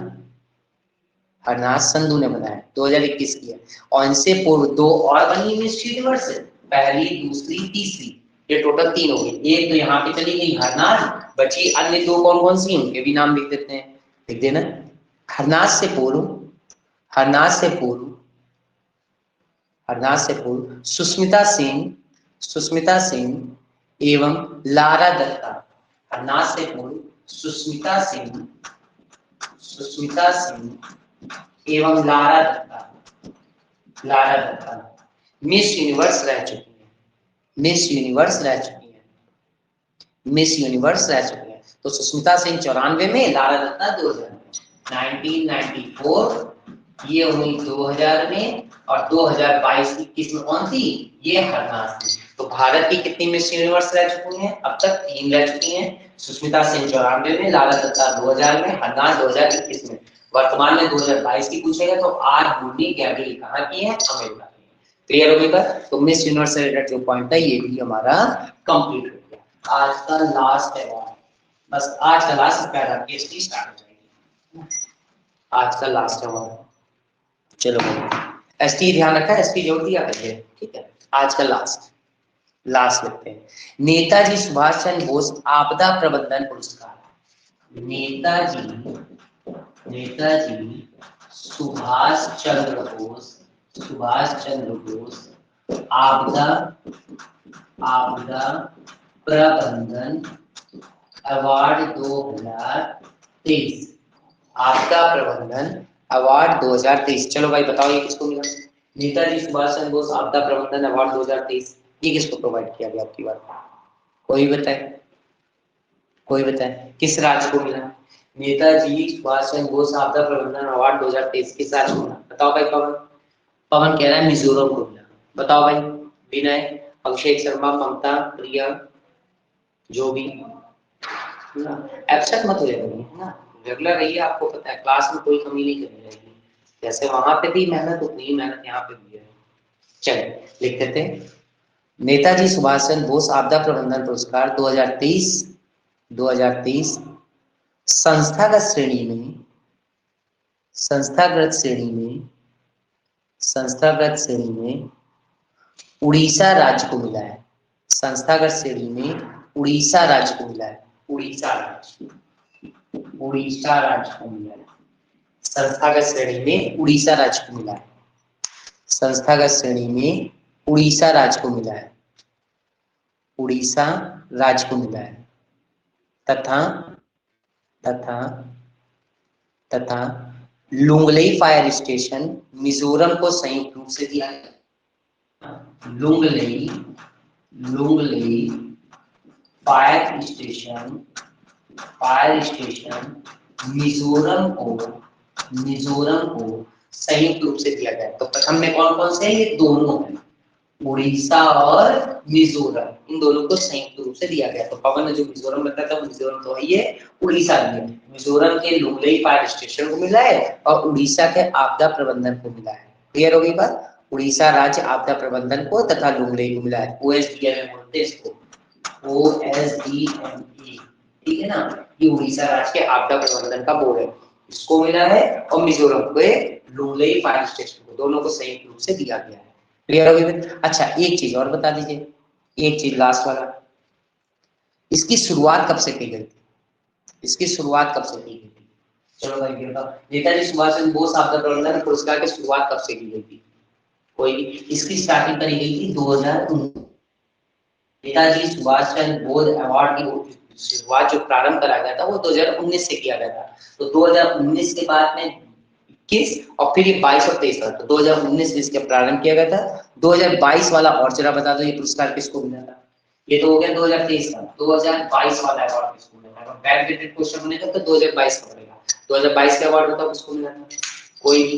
हरनाज संधू ने बनाया, 2021 की है। और इनसे पूर्व दो और बनी मिस यूनिवर्स, पहली, दूसरी, तीसरी। ये टोटल 3 हो गई। एक तो यहाँ पे चली गई हरनाज, बची अन्य दो कौन कौन सी, उनके भी नाम लिख देते हैं। लिख देना। हरनाज से पूर्व हरनाज से पूर्व हरनाज से पूर्व सुस्मिता सिंह एवं लारा दत्ता। हरनाज से पूर्व सुस्मिता सिंह एवं लारा दत्ता मिस यूनिवर्स रह चुकी है। मिस यूनिवर्स रह चुकी है। मिस यूनिवर्स रह चुकी है। तो सुस्मिता सिंह 94 में, लारा दत्ता 2000 में। 1994 ये हुई 2000 में, और 2022 की किस्म कौन थी? ये हरनाज थी। तो भारत की कितनी मिस यूनिवर्स रह चुकी हैं? अब तक 3 रह चुकी हैं। सुस्मिता सिंह 94 में, लारा दत्ता 2000 में, हरनाज 2021 में। वर्तमान में 2022 की पूछेगा तो आर बूनी गैब्रियल कहाँ की है? अमेरिका की। क्लियर हो गया? तो मिस यूनिवर्स से रिलेटेड जो पॉइंट है ये भी हमारा कंप्लीट हो गया। आज का लास्ट है, बस आज का लास्ट पैरा पीएचडी स्टार्ट हो जाएगी। आज का लास्ट है हमारा। चलो एसटी ध्यान रखा है, एसटी जोड़ दिया करिए, ठीक है। आज का लास्ट लिखते हैं। नेताजी सुभाष चंद्र बोस आपदा प्रबंधन पुरस्कार। नेताजी सुभाष चंद्र बोस आपदा प्रबंधन अवार्ड 2023। आपदा प्रबंधन अवार्ड 2023। चलो भाई बताओ ये किसको मिला? नेताजी सुभाष चंद्र बोस आपदा प्रबंधन अवार्ड 2023 ये किसको प्रोवाइड किया गया आपकी बात? कोई बताए किस राज्य को मिला? नेताजी सुभाष चंद्र बोस आपदा प्रबंधन अवार्ड 2023 किस राज्य को मिला? बताओ भाई। पवन कह रहा है मिजोरम को मिला। बताओ भाई। विनय, अभिषेक शर्मा, ममता, प्रिया, जो भी एब्सेंट मत हो जाइए, है ना। रेगुलर रहिए, आपको पता है क्लास में कोई कमी नहीं करनी रहेगी। जैसे वहां पे भी मेहनत, उतनी ही मेहनत यहाँ पे भी है। चलिए लिख देते हैं। नेताजी सुभाष चंद्र बोस आपदा प्रबंधन पुरस्कार 2023 संस्थागत श्रेणी में उड़ीसा राज्य को मिला है। संस्थागत श्रेणी में उड़ीसा राज्य को मिला है। उड़ीसा राज्य को मिला है। संस्थागत श्रेणी में उड़ीसा राज्य को मिला है। संस्थागत श्रेणी में उड़ीसा राज्य को मिला है। उड़ीसा राज्य को मिला है। तथा लुंगलेई फायर स्टेशन मिजोरम को संयुक्त रूप से दिया गया। लुंगलेई फायर स्टेशन मिजोरम को संयुक्त रूप से दिया गया। तो प्रथम में कौन कौन से हैं? ये दोनों हैं, उड़ीसा और मिजोरम, इन दोनों को संयुक्त रूप से दिया गया। तो पवन ने जो मिजोरम बताया था, मिजोरम तो है ये, उड़ीसा भी है। मिजोरम के लुंगलेई फायर स्टेशन को मिला है और उड़ीसा के आपदा प्रबंधन को मिला है। क्लियर हो गई बात? उड़ीसा राज्य आपदा प्रबंधन को तथा लुंगलेई को मिला है। OSDMA बोलते हैं इसको, OSDMA, ठीक है ना। ये उड़ीसा राज्य के आपदा प्रबंधन का बोर्ड है, इसको मिला है। और मिजोरम को लुंगलेई फायर स्टेशन को, दोनों को संयुक्त रूप से दिया गया है। क्लियर हो गई? अच्छा एक चीज और बता दीजिए, एक चीज लास्ट वाला, इसकी शुरुआत कब से की गई थी? चलो भाई बताओ। नेताजी सुभाष चंद्र बोस आपदा प्रबंधन पुरस्कार की शुरुआत कब से की गई थी? कोई? इसकी स्टार्टिंग करी गई थी 2019। नेताजी सुभाष चंद्र बोस अवार्ड की शुरुआत जो प्रारंभ करा गया था वो 2019 से किया गया था। तो 2019 के बाद में 21 और फिर ये 22 और 23 था, तो 2019 में इसका प्रारंभ किया गया था। 2022 वाला और जरा बता दो, ये पुरस्कार किसको मिला था? ये तो हो गया 2023 का, 2022 वाला अवार्ड किसको मिला था? बैक डेटेड क्वेश्चन बनेगा तो 2022 का बनेगा। 2022 का अवार्ड बताओ किसको मिला था? कोई भी।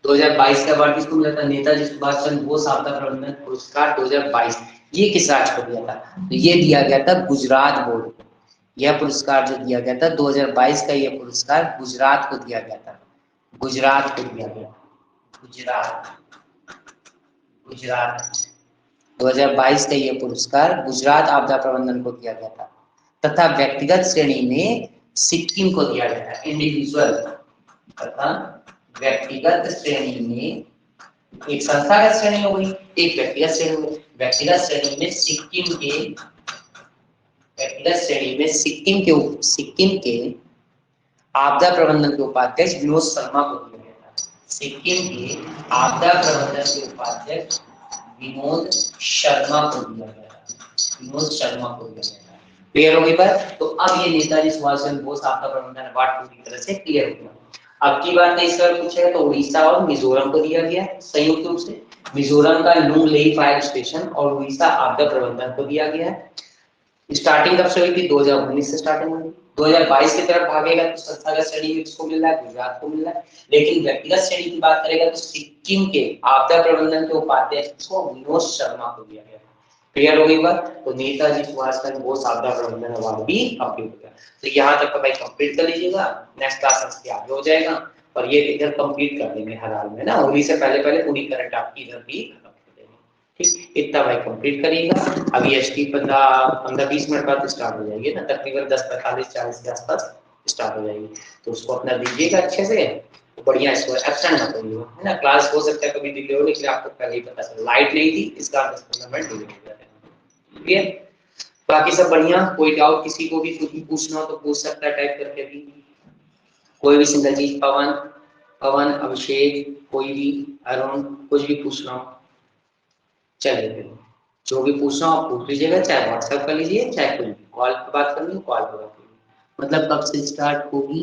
2022 का अवार्ड किसको मिला था? नेताजी सुभाष चंद्र बोस आपदा प्रबंधन पुरस्कार 2022। ये किस राज्य को दिया था? तो ये दिया गया था गुजरात बोर्ड को। यह पुरस्कार जो दिया गया था 2022 का, यह पुरस्कार गुजरात को दिया गया था। गुजरात को दिया गया, गुजरात, गुजरात। 2022 का यह पुरस्कार गुजरात आपदा प्रबंधन को दिया गया था, तथा व्यक्तिगत श्रेणी में सिक्किम को दिया गया था, इंडिविजुअल। तथा व्यक्तिगत श्रेणी में, एक संस्थागत श्रेणी हो गई, एक व्यक्तिगत श्रेणी में। व्यक्तिगत श्रेणी में सिक्किम के, व्यक्तिगत श्रेणी में सिक्किम के आपदा प्रबंधन के उपाध्यक्ष विनोद शर्मा को दिया गया था। सिक्किम के आपदा प्रबंधन के उपाध्यक्ष विनोद शर्मा को दिया गया था। विनोद शर्मा को दिया गया था। क्लियर हो गई बात? तो अब ये नेताजी सुभाष चंद्र बोस आपदा प्रबंधन अवार्ड पूरी तरह से क्लियर हो गया। अब की बात इस बार पूछेगा तो उड़ीसा और मिजोरम को दिया गया संयुक्त रूप से। मिजोरम का लुंगलेई फायर स्टेशन और उड़ीसा आपदा प्रबंधन को दिया गया है। स्टार्टिंग कब से हुई थी? 2019 से स्टार्टिंग हुई। 2022 की तरफ भागेगा तो संस्थागत श्रेणी में किसको मिल रहा है? गुजरात को मिल रहा है। लेकिन व्यक्तिगत श्रेणी की बात करेगा तो सिक्किम के आपदा प्रबंधन के उपाध्यक्ष को विनोद शर्मा को दिया गया। क्लियर हो गई बात? तो नेताजी सुभाष चंद्र बोस आपदा प्रबंधन अवार्ड भी कंप्लीट हो गया। तो यहाँ तक भाई कंप्लीट कर लीजिएगा, नेक्स्ट क्लास से आगे हो जाएगा। और ये इधर कंप्लीट कर देंगे हर हाल में ना, होली से पहले पहले पूरी करंट आपकी इधर भी खत्म कर देंगे। ठीक, इतना भाई कंप्लीट करिएगा। अभी एसटी 15-20 मिनट बाद स्टार्ट हो जाएगी ना, तकरीबन 10:45-40 के आसपास स्टार्ट हो जाएगी। तो उसको अपना दीजिएगा अच्छे से, बढ़िया इसको एब्सेंट ना करिएगा, है ना। क्लास हो सकता है कभी डिले हो, लेकिन आपको पहले ही पता चला लाइट नहीं थी, इसका 10-15 मिनट डिले हो जाता है। ठीक है, बाकी सब बढ़िया। कोई डाउट किसी को भी कुछ भी पूछना हो तो पूछ सकता है टाइप करके भी, कोई भी सिंगल चीज। पवन, पवन, अभिषेक, कोई भी, अरुण, कुछ भी पूछना हो चलिए फिर, जो भी पूछना हो आप पूछ लीजिएगा, चाहे व्हाट्सएप कर लीजिए, चाहे कोई भी कॉल पर बात करनी हो कॉल पर बात करिए। मतलब कब से स्टार्ट होगी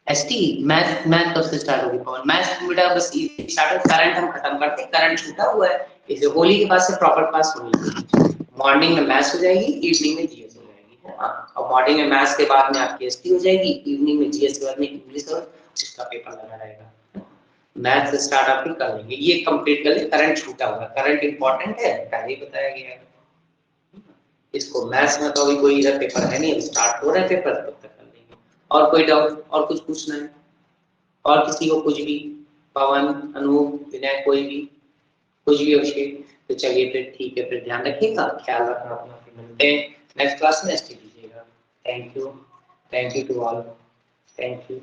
एसटी? मैथ, मैथ कब से स्टार्ट होगी पवन? मैथ बेटा बस स्टार्ट, करंट हम खत्म करते, करंट छूटा हुआ है, इसे होली के बाद से प्रॉपर क्लास होगी। मॉर्निंग में मैथ्स हो जाएगी, इवनिंग में जीएस हो जाएगी, है ना। और मॉर्निंग में मैथ्स के बाद में आपकी एसटी हो जाएगी, इवनिंग में जीएस के बाद में इंग्लिश और जिसका पेपर लगा रहेगा। मैथ स्टार्ट आपकी कर लेंगे, ये कंप्लीट कर ले। करंट छूटा हुआ, करंट इंपॉर्टेंट है, पहले ही बताया गया है इसको। मैथ्स में तो अभी कोई इधर पेपर है नहीं, अभी स्टार्ट हो रहा है पेपर, तब तक कर लेंगे। और कोई डाउट और कुछ पूछना है और किसी को कुछ भी? पवन, अनूप, विनय, कोई भी कुछ भी अभिषेक? तो चलिए फिर ठीक है, फिर ध्यान रखिएगा, ख्याल रखना अपना, फिर मिलते हैं नेक्स्ट क्लास में। एसटी दीजिएगा। Thank you to all, thank you.